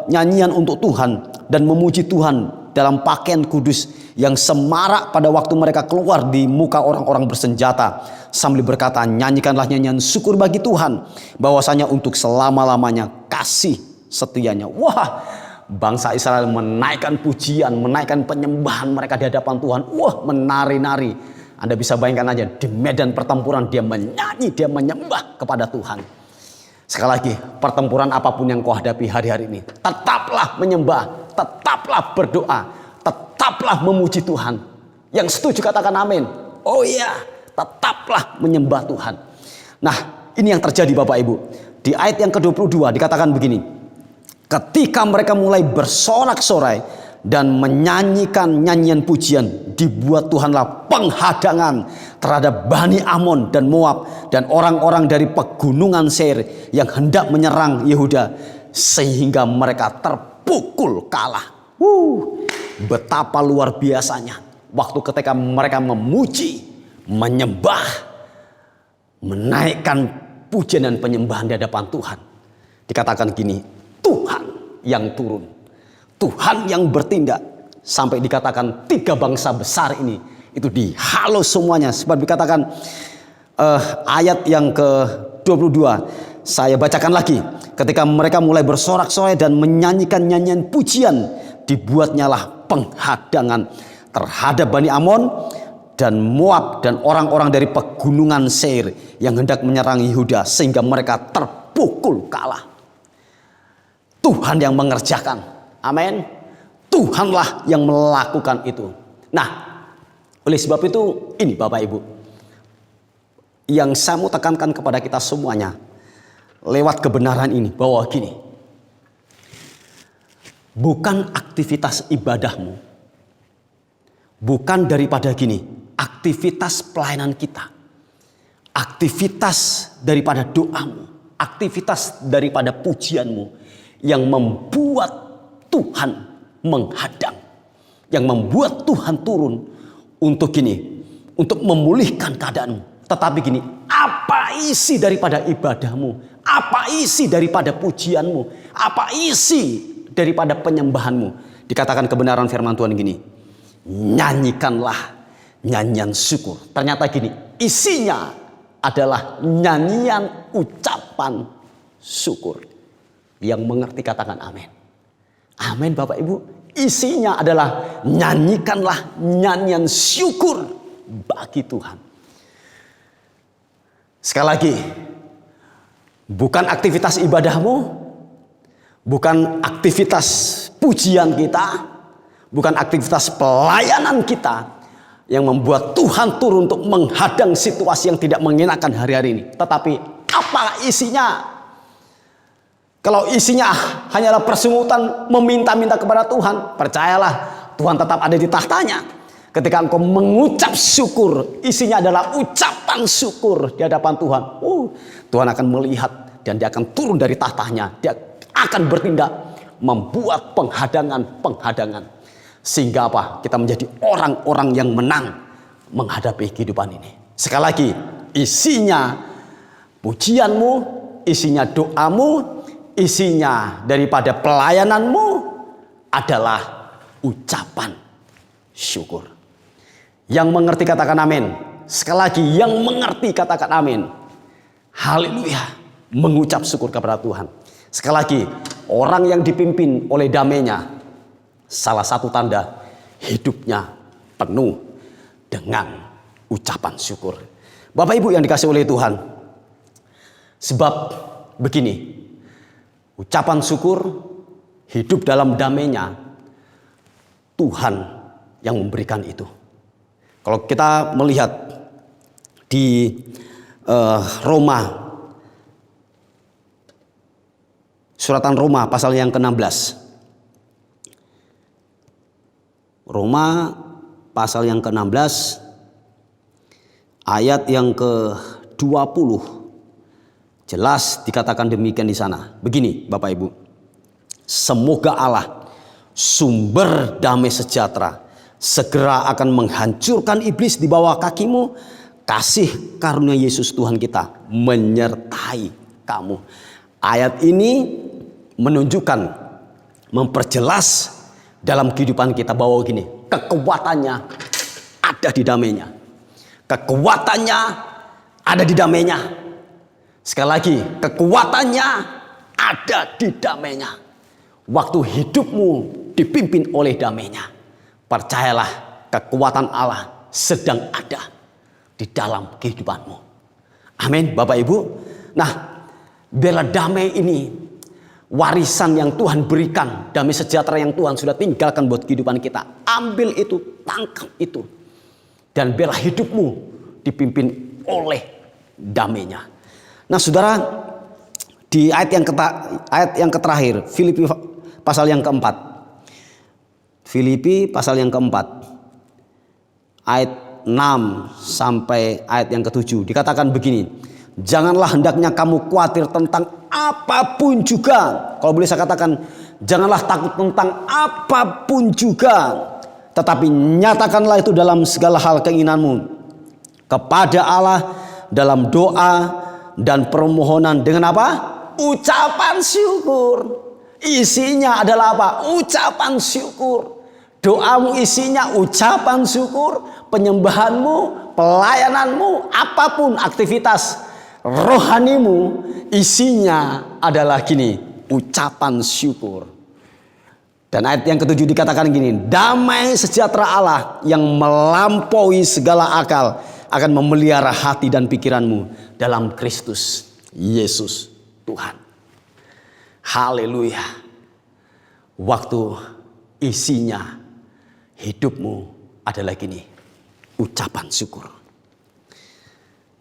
nyanyian untuk Tuhan dan memuji Tuhan dalam pakaian kudus yang semarak pada waktu mereka keluar di muka orang-orang bersenjata, sambil berkata, nyanyikanlah nyanyian syukur bagi Tuhan, bahwasanya untuk selama-lamanya kasih setianya. Wah, bangsa Israel menaikkan pujian, menaikkan penyembahan mereka di hadapan Tuhan. Wah, menari-nari. Anda bisa bayangkan aja, di medan pertempuran dia menyanyi, dia menyembah kepada Tuhan. Sekali lagi, pertempuran apapun yang kau hadapi hari-hari ini, tetaplah menyembah, tetaplah berdoa, tetaplah memuji Tuhan. Yang setuju katakan amin. Oh iya, tetaplah menyembah Tuhan. Nah, ini yang terjadi Bapak Ibu. Di ayat yang ke-22 dikatakan begini, ketika mereka mulai bersorak-sorai dan menyanyikan nyanyian pujian, dibuat Tuhanlah penghadangan terhadap Bani Amon dan Moab dan orang-orang dari pegunungan Seir yang hendak menyerang Yehuda, sehingga mereka terpukul kalah. Betapa luar biasanya waktu ketika mereka memuji, menyembah, menaikkan pujian dan penyembahan di hadapan Tuhan. Dikatakan gini, Tuhan yang turun, Tuhan yang bertindak, sampai dikatakan tiga bangsa besar ini itu dihalau semuanya. Sebab dikatakan ayat yang ke-22, saya bacakan lagi. Ketika mereka mulai bersorak-sorai dan menyanyikan nyanyian pujian, dibuatnyalah penghadangan terhadap Bani Amon dan Moab dan orang-orang dari pegunungan Seir yang hendak menyerang Yehuda sehingga mereka terpukul kalah. Tuhan yang mengerjakan. Amin. Tuhanlah yang melakukan itu. Nah, oleh sebab itu ini Bapak Ibu, yang saya mau tekankan kepada kita semuanya lewat kebenaran ini, bahwa gini, bukan aktivitas ibadahmu, bukan daripada gini, aktivitas pelayanan kita, aktivitas daripada doamu, aktivitas daripada pujianmu yang membuat Tuhan menghadang, yang membuat Tuhan turun untuk gini, untuk memulihkan keadaanmu. Tetapi gini, apa isi daripada ibadahmu? Apa isi daripada pujianmu? Apa isi daripada penyembahanmu? Dikatakan kebenaran firman Tuhan gini, nyanyikanlah nyanyian syukur. Ternyata gini, isinya adalah nyanyian ucapan syukur. Yang mengerti katakan amin. Amin Bapak Ibu. Isinya adalah nyanyikanlah nyanyian syukur bagi Tuhan. Sekali lagi, bukan aktivitas ibadahmu, bukan aktivitas pujian kita, bukan aktivitas pelayanan kita yang membuat Tuhan turun untuk menghadang situasi yang tidak mengenakan hari-hari ini. Tetapi apa isinya? Kalau isinya hanyalah persungutan meminta-minta kepada Tuhan, percayalah Tuhan tetap ada di tahtanya. Ketika engkau mengucap syukur, isinya adalah ucapan syukur di hadapan Tuhan. Tuhan akan melihat dan dia akan turun dari tahtanya. Dia akan bertindak membuat penghadangan-penghadangan. Sehingga apa? Kita menjadi orang-orang yang menang menghadapi kehidupan ini. Sekali lagi, isinya pujianmu, isinya doamu, isinya daripada pelayananmu adalah ucapan syukur. Yang mengerti katakan amin. Sekali lagi, yang mengerti katakan amin. Haleluya. Mengucap syukur kepada Tuhan. Sekali lagi, orang yang dipimpin oleh damainya, salah satu tanda hidupnya penuh dengan ucapan syukur. Bapak Ibu yang dikasihi oleh Tuhan, sebab begini, ucapan syukur, hidup dalam damainya, Tuhan yang memberikan itu. Kalau kita melihat di Roma, suratan Roma pasal yang ke-16. Roma pasal yang ke-16 ayat yang ke-20. Jelas dikatakan demikian di sana. Begini Bapak Ibu. Semoga Allah sumber damai sejahtera segera akan menghancurkan iblis di bawah kakimu. Kasih karunia Yesus Tuhan kita menyertai kamu. Ayat ini menunjukkan, memperjelas dalam kehidupan kita bahwa gini, kekuatannya ada di damainya. Kekuatannya ada di damainya. Sekali lagi, kekuatannya ada di damainya. Waktu hidupmu dipimpin oleh damainya, percayalah kekuatan Allah sedang ada di dalam kehidupanmu. Amin Bapak Ibu. Nah, biarlah damai ini warisan yang Tuhan berikan, damai sejahtera yang Tuhan sudah tinggalkan buat kehidupan kita. Ambil itu, tangkap itu. Dan biarlah hidupmu dipimpin oleh damainya. Nah saudara, di ayat yang terakhir, Filipi pasal yang keempat. Filipi pasal yang keempat. Ayat 6 sampai ayat yang ke-7. Dikatakan begini. Janganlah hendaknya kamu khawatir tentang apapun juga. Kalau boleh saya katakan, janganlah takut tentang apapun juga. Tetapi nyatakanlah itu dalam segala hal keinginanmu kepada Allah dalam doa dan permohonan dengan apa? Ucapan syukur. Isinya adalah apa? Ucapan syukur. Doamu isinya ucapan syukur. Penyembahanmu, pelayananmu, apapun aktivitas rohanimu, isinya adalah gini, ucapan syukur. Dan ayat yang ketujuh dikatakan gini, damai sejahtera Allah yang melampaui segala akal akan memelihara hati dan pikiranmu dalam Kristus Yesus Tuhan. Haleluya. Waktu isinya hidupmu adalah gini, ucapan syukur.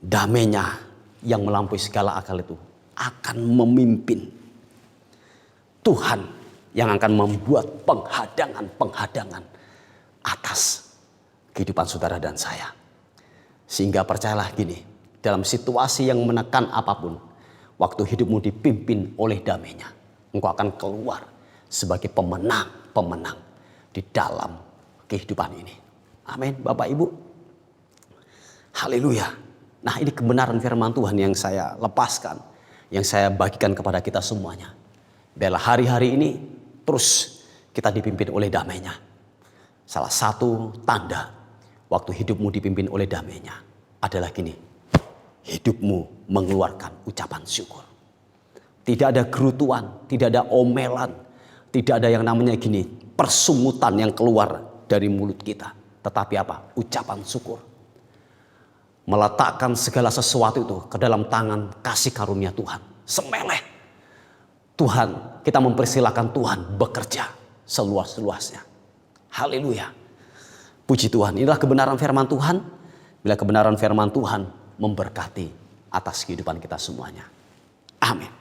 Damainya yang melampaui segala akal itu akan memimpin. Tuhan yang akan membuat penghadangan atas kehidupan saudara dan saya. Sehingga percayalah gini, dalam situasi yang menekan apapun, waktu hidupmu dipimpin oleh damainya, engkau akan keluar sebagai pemenang di dalam kehidupan ini. Amin, Bapak Ibu. Haleluya. Nah, ini kebenaran firman Tuhan yang saya lepaskan, yang saya bagikan kepada kita semuanya. Biarlah hari-hari ini terus kita dipimpin oleh damainya. Salah satu tanda waktu hidupmu dipimpin oleh damainya adalah gini, hidupmu mengeluarkan ucapan syukur. Tidak ada gerutuan, tidak ada omelan, tidak ada yang namanya gini, persungutan yang keluar dari mulut kita. Tetapi apa? Ucapan syukur. Meletakkan segala sesuatu itu ke dalam tangan kasih karunia Tuhan. Semeleh. Tuhan, kita mempersilahkan Tuhan bekerja seluas-luasnya. Haleluya. Puji Tuhan, inilah kebenaran firman Tuhan. Bila kebenaran firman Tuhan memberkati atas kehidupan kita semuanya. Amin.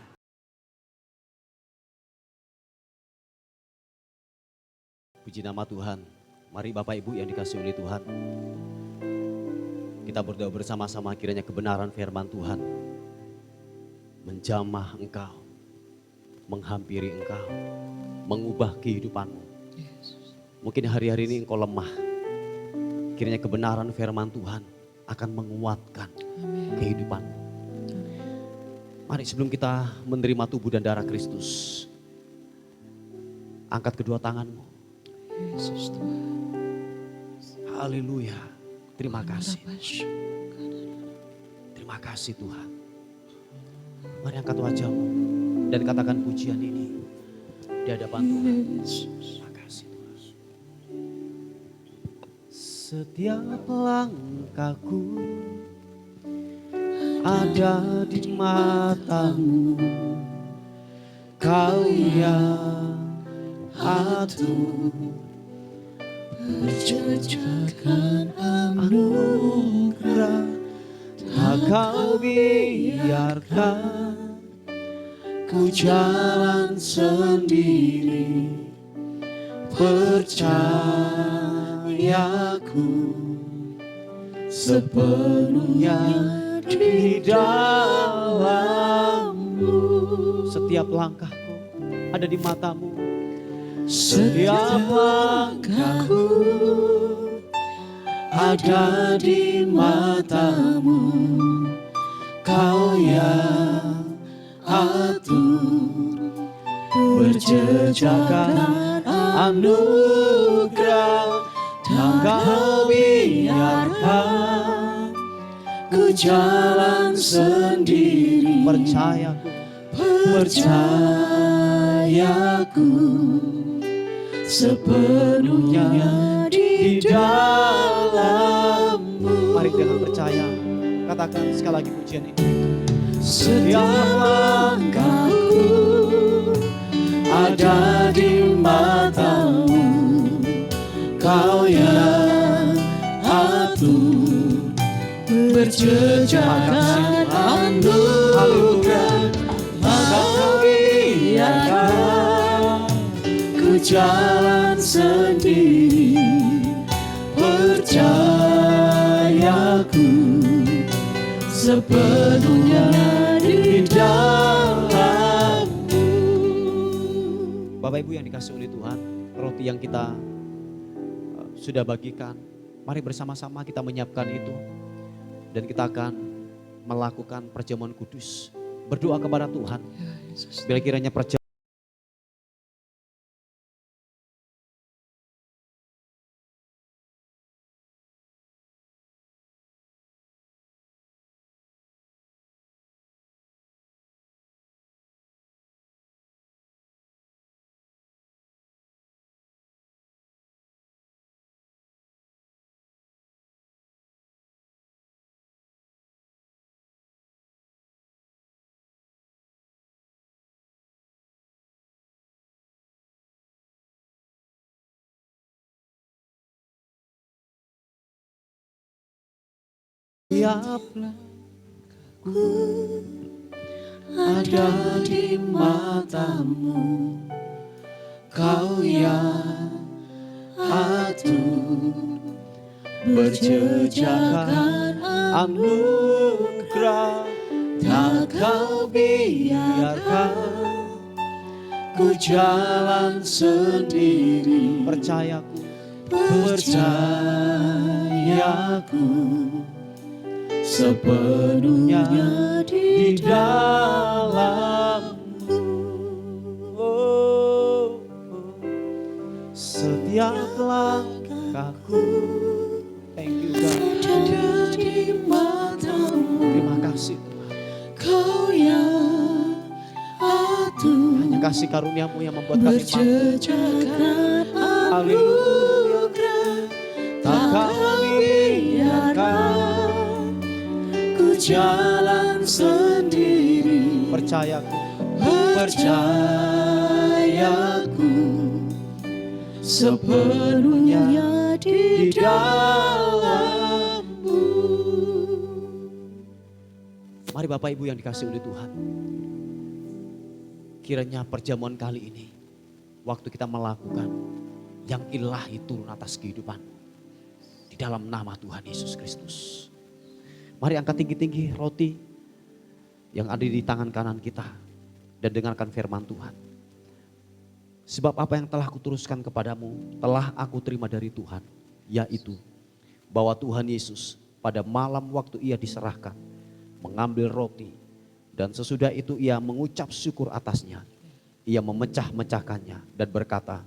Puji nama Tuhan. Mari Bapak Ibu yang dikasihi oleh Tuhan, kita berdoa bersama-sama kiranya kebenaran firman Tuhan menjamah engkau, menghampiri engkau, mengubah kehidupanmu. Mungkin hari-hari ini engkau lemah. Kiranya kebenaran firman Tuhan akan menguatkan kehidupanmu. Mari sebelum kita menerima tubuh dan darah Kristus, angkat kedua tanganmu. Yesus Tuhan. Haleluya. Terima kasih. Terima kasih Tuhan. Mari angkat wajahmu dan katakan pujian ini di hadapan Tuhan. Terima kasih Tuhan. Setiap langkahku ada di matamu, kau yang atur. Berjejakan anugerah, tak kau biarkan ku jalan sendiri. Percayaku sepenuhnya di dalammu. Setiap langkahku ada di matamu. Setiap langkahku ada di matamu, kau yang atur. Berjejakan anugerah, tak kau biarkan ku jalan sendiri. Percayaku sepenuhnya di dalammu. Mari dengan percaya katakan sekali lagi pujian ini. Setiap langkahku ada di matamu, kau yang atur. Berjejakan anugerah, maka kau biarkan ku jalan sendiri. Percayaku sepenuhnya di dalammu. Bapak Ibu yang dikasihi oleh Tuhan, roti yang kita sudah bagikan, mari bersama-sama kita menyiapkan itu. Dan kita akan melakukan perjamuan kudus. Berdoa kepada Tuhan. Bila kiranya perjamuan Tiap langkahku ada di matamu, Kau yang atur berjejakan anugerah. Tak Kau biarkan ku jalan sendiri. Percayaku sepenuhnya di dalam-Mu. Oh, setiap langkahku, thank you God, ada di matamu, terima kasih Tuhan. Kau yang atur Hanya kasih karunia-Mu yang membuat kami mampu. berjejakan Haleluya. Tak kami biarkan ku jalan sendiri. Percayaku sepenuhnya di dalam-Mu. Mari Bapak Ibu yang dikasihi oleh Tuhan, kiranya perjamuan kali ini, waktu kita melakukan yang ilahi turun atas kehidupan di dalam nama Tuhan Yesus Kristus. Mari angkat tinggi-tinggi roti yang ada di tangan kanan kita dan dengarkan firman Tuhan. Sebab apa yang telah kuteruskan kepadamu telah aku terima dari Tuhan, yaitu bahwa Tuhan Yesus pada malam waktu ia diserahkan mengambil roti dan sesudah itu ia mengucap syukur atasnya. Ia memecah-mecahkannya dan berkata,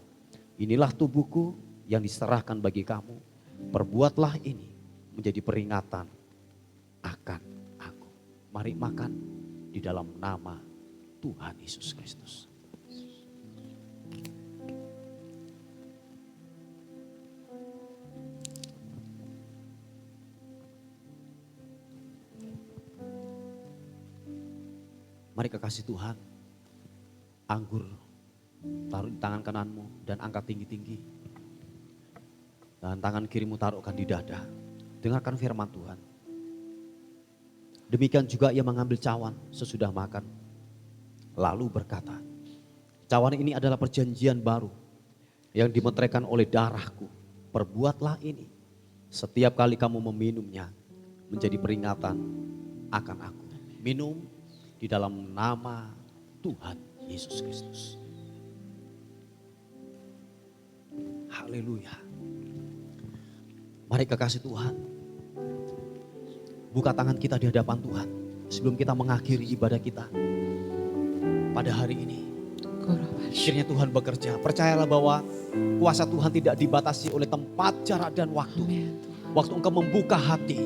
inilah tubuhku yang diserahkan bagi kamu. Perbuatlah ini menjadi peringatan akan aku. Mari makan di dalam nama Tuhan Yesus Kristus. Mari kekasih Tuhan, anggur taruh di tangan kananmu dan angkat tinggi-tinggi. Dan tangan kirimu taruhkan di dada. Dengarkan firman Tuhan. Demikian juga ia mengambil cawan sesudah makan. Lalu berkata, cawan ini adalah perjanjian baru yang dimeteraikan oleh darahku. Perbuatlah ini setiap kali kamu meminumnya menjadi peringatan akan aku. Minum di dalam nama Tuhan Yesus Kristus. Haleluya. Mari kekasih Tuhan, buka tangan kita di hadapan Tuhan sebelum kita mengakhiri ibadah kita pada hari ini. Akhirnya Tuhan bekerja. Percayalah bahwa kuasa Tuhan tidak dibatasi oleh tempat, jarak, dan waktu. Waktu engkau membuka hati,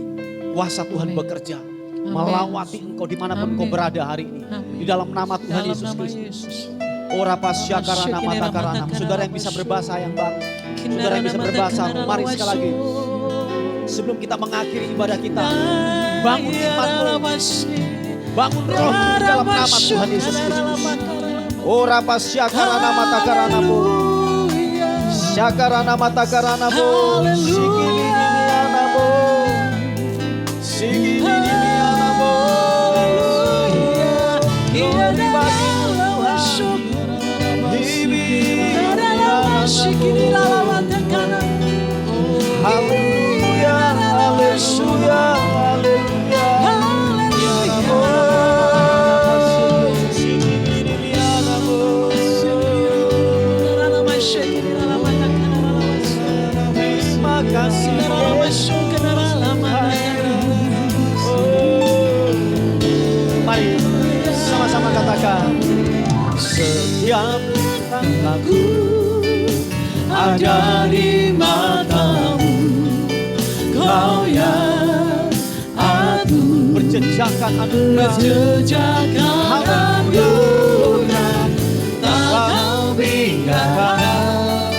kuasa Tuhan bekerja. Melawati engkau dimanapun engkau berada hari ini. Di dalam nama Tuhan Yesus Kristus. Ora pasyakarana matakarana. Saudara yang bisa berbahasa yang baru. Saudara yang bisa berbahasa, mari sekali lagi. Sebelum kita mengakhiri ibadah kita, bangun imanmu, bangun rohmu di dalam nama Tuhan Yesus Kristus. Ora pasyakarana matakaranamu. Syakarana matakaranamu. Sikili dimianamu. Sikili dimianamu. Glory bagi Tuhan. Haleluya, haleluya, haleluya. Terima kasih. Mari sama-sama katakan, setiap langkahku ada di matamu, Kau yang atur berjejakan anugerah. Tak Kau biarkan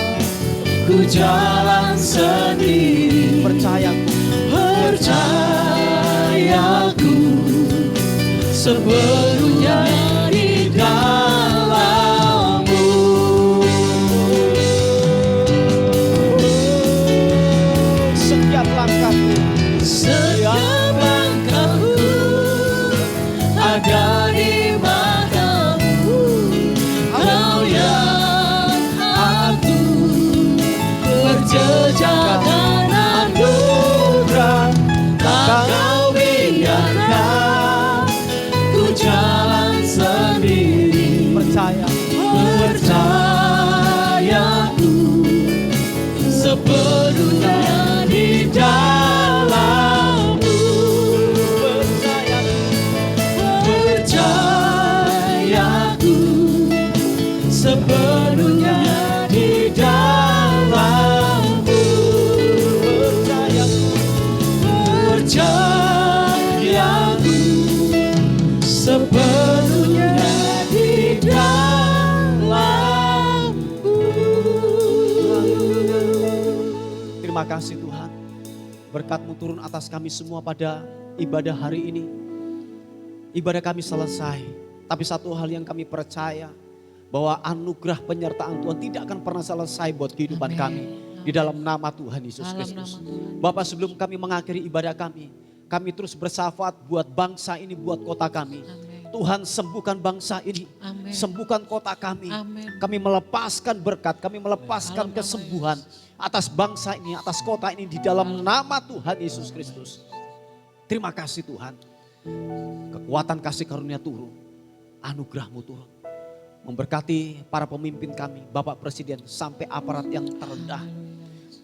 ku jalan sendiri. Percayaku sepenuhnya di dalam-Mu. Setiap langkahku, setiap di matamu, kau yang aku berjejakan anugerah, tak kau biarkan ku jalan sendiri. Percayaku sepenuhnya di dalammu. Percayaku sepenuhnya di dalammu. Percayaku sepenuhnya di dalammu. Terima kasih Tuhan. Berkat-Mu turun atas kami semua pada ibadah hari ini. Ibadah kami selesai. Tapi satu hal yang kami percaya, bahwa anugerah penyertaan Tuhan tidak akan pernah selesai buat kehidupan kami. Di dalam nama Tuhan Yesus Kristus. Bapak, sebelum kami mengakhiri ibadah kami terus bersyafaat buat bangsa ini, buat kota kami. Tuhan, sembuhkan bangsa ini, Amin. sembuhkan kota kami. Amin. Kami melepaskan berkat, kami melepaskan kesembuhan atas bangsa ini, atas kota ini di dalam nama Tuhan Yesus Kristus. Terima kasih Tuhan. Kekuatan kasih karunia turun, anugerah-Mu turun. Memberkati para pemimpin kami, Bapak Presiden sampai aparat yang terendah.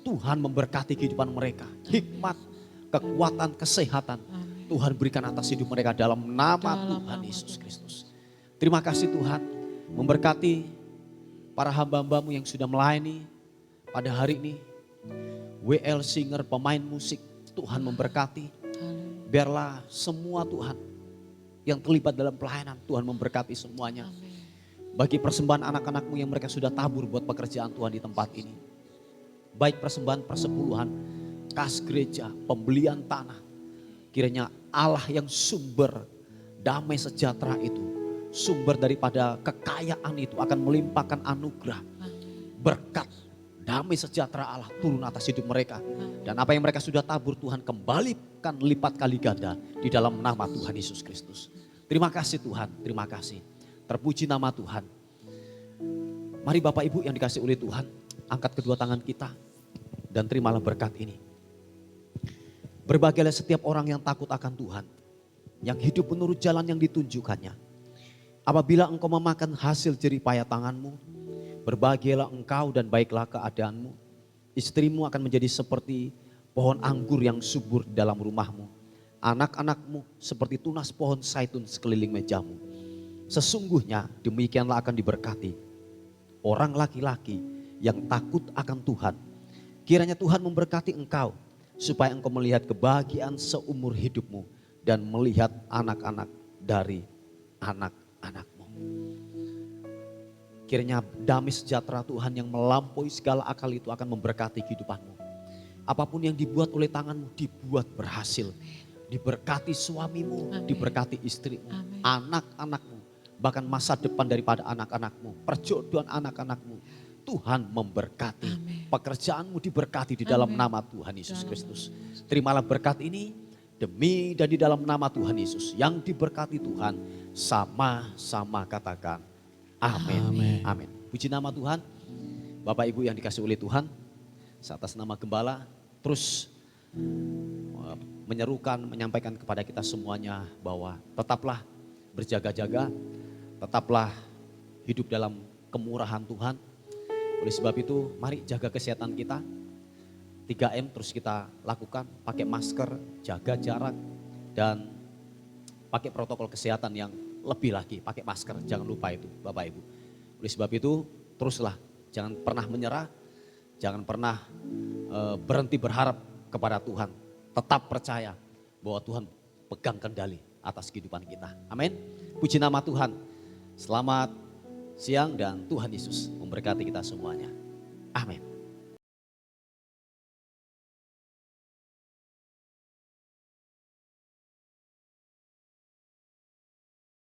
Tuhan memberkati kehidupan mereka, hikmat, kekuatan, kesehatan. Tuhan berikan atas hidup mereka dalam nama Tuhan Yesus Kristus. Terima kasih Tuhan, memberkati para hamba-Hamba-Mu yang sudah melayani pada hari ini. WL Singer, pemain musik, Tuhan memberkati. Biarlah semua Tuhan yang terlibat dalam pelayanan, Tuhan memberkati semuanya. Bagi persembahan anak-anak-Mu yang mereka sudah tabur buat pekerjaan Tuhan di tempat ini. Baik persembahan persepuluhan, kas gereja, pembelian tanah. Kiranya Allah yang sumber damai sejahtera itu, sumber daripada kekayaan itu akan melimpahkan anugerah, berkat, damai sejahtera Allah turun atas hidup mereka. Dan apa yang mereka sudah tabur Tuhan kembalikan lipat kali ganda di dalam nama Tuhan Yesus Kristus. Terima kasih Tuhan, terima kasih. Terpuji nama Tuhan. Mari Bapak Ibu yang dikasih oleh Tuhan, angkat kedua tangan kita dan terimalah berkat ini. Berbahagialah setiap orang yang takut akan Tuhan, yang hidup menurut jalan yang ditunjukkannya. Apabila engkau memakan hasil jerih payah tanganmu, berbahagialah engkau dan baiklah keadaanmu. Istrimu akan menjadi seperti pohon anggur yang subur di dalam rumahmu. Anak-anakmu seperti tunas pohon zaitun sekeliling mejamu. Sesungguhnya demikianlah akan diberkati orang laki-laki yang takut akan Tuhan. Kiranya Tuhan memberkati engkau, supaya engkau melihat kebahagiaan seumur hidupmu dan melihat anak-anak dari anak-anakmu. Kiranya damai sejahtera Tuhan yang melampaui segala akal itu akan memberkati kehidupanmu. Apapun yang dibuat oleh tanganmu dibuat berhasil. Diberkati suamimu, diberkati istrimu, anak-anakmu, bahkan masa depan daripada anak-anakmu, perjodohan anak-anakmu. Tuhan memberkati, pekerjaanmu diberkati di dalam nama Tuhan Yesus Kristus. Terimalah berkat ini demi dan di dalam nama Tuhan Yesus. Yang diberkati Tuhan sama-sama katakan amin. Amin. Puji nama Tuhan. Bapak Ibu yang dikasih oleh Tuhan, atas nama Gembala terus menyerukan, menyampaikan kepada kita semuanya bahwa tetaplah berjaga-jaga, tetaplah hidup dalam kemurahan Tuhan. Oleh sebab itu mari jaga kesehatan kita, 3M terus kita lakukan, pakai masker, jaga jarak, dan pakai protokol kesehatan yang lebih lagi, pakai masker, jangan lupa itu Bapak Ibu. Oleh sebab itu teruslah, jangan pernah menyerah, jangan pernah berhenti berharap kepada Tuhan. Tetap percaya bahwa Tuhan pegang kendali atas kehidupan kita. Amin. Puji nama Tuhan. Selamat siang dan Tuhan Yesus memberkati kita semuanya. Amin.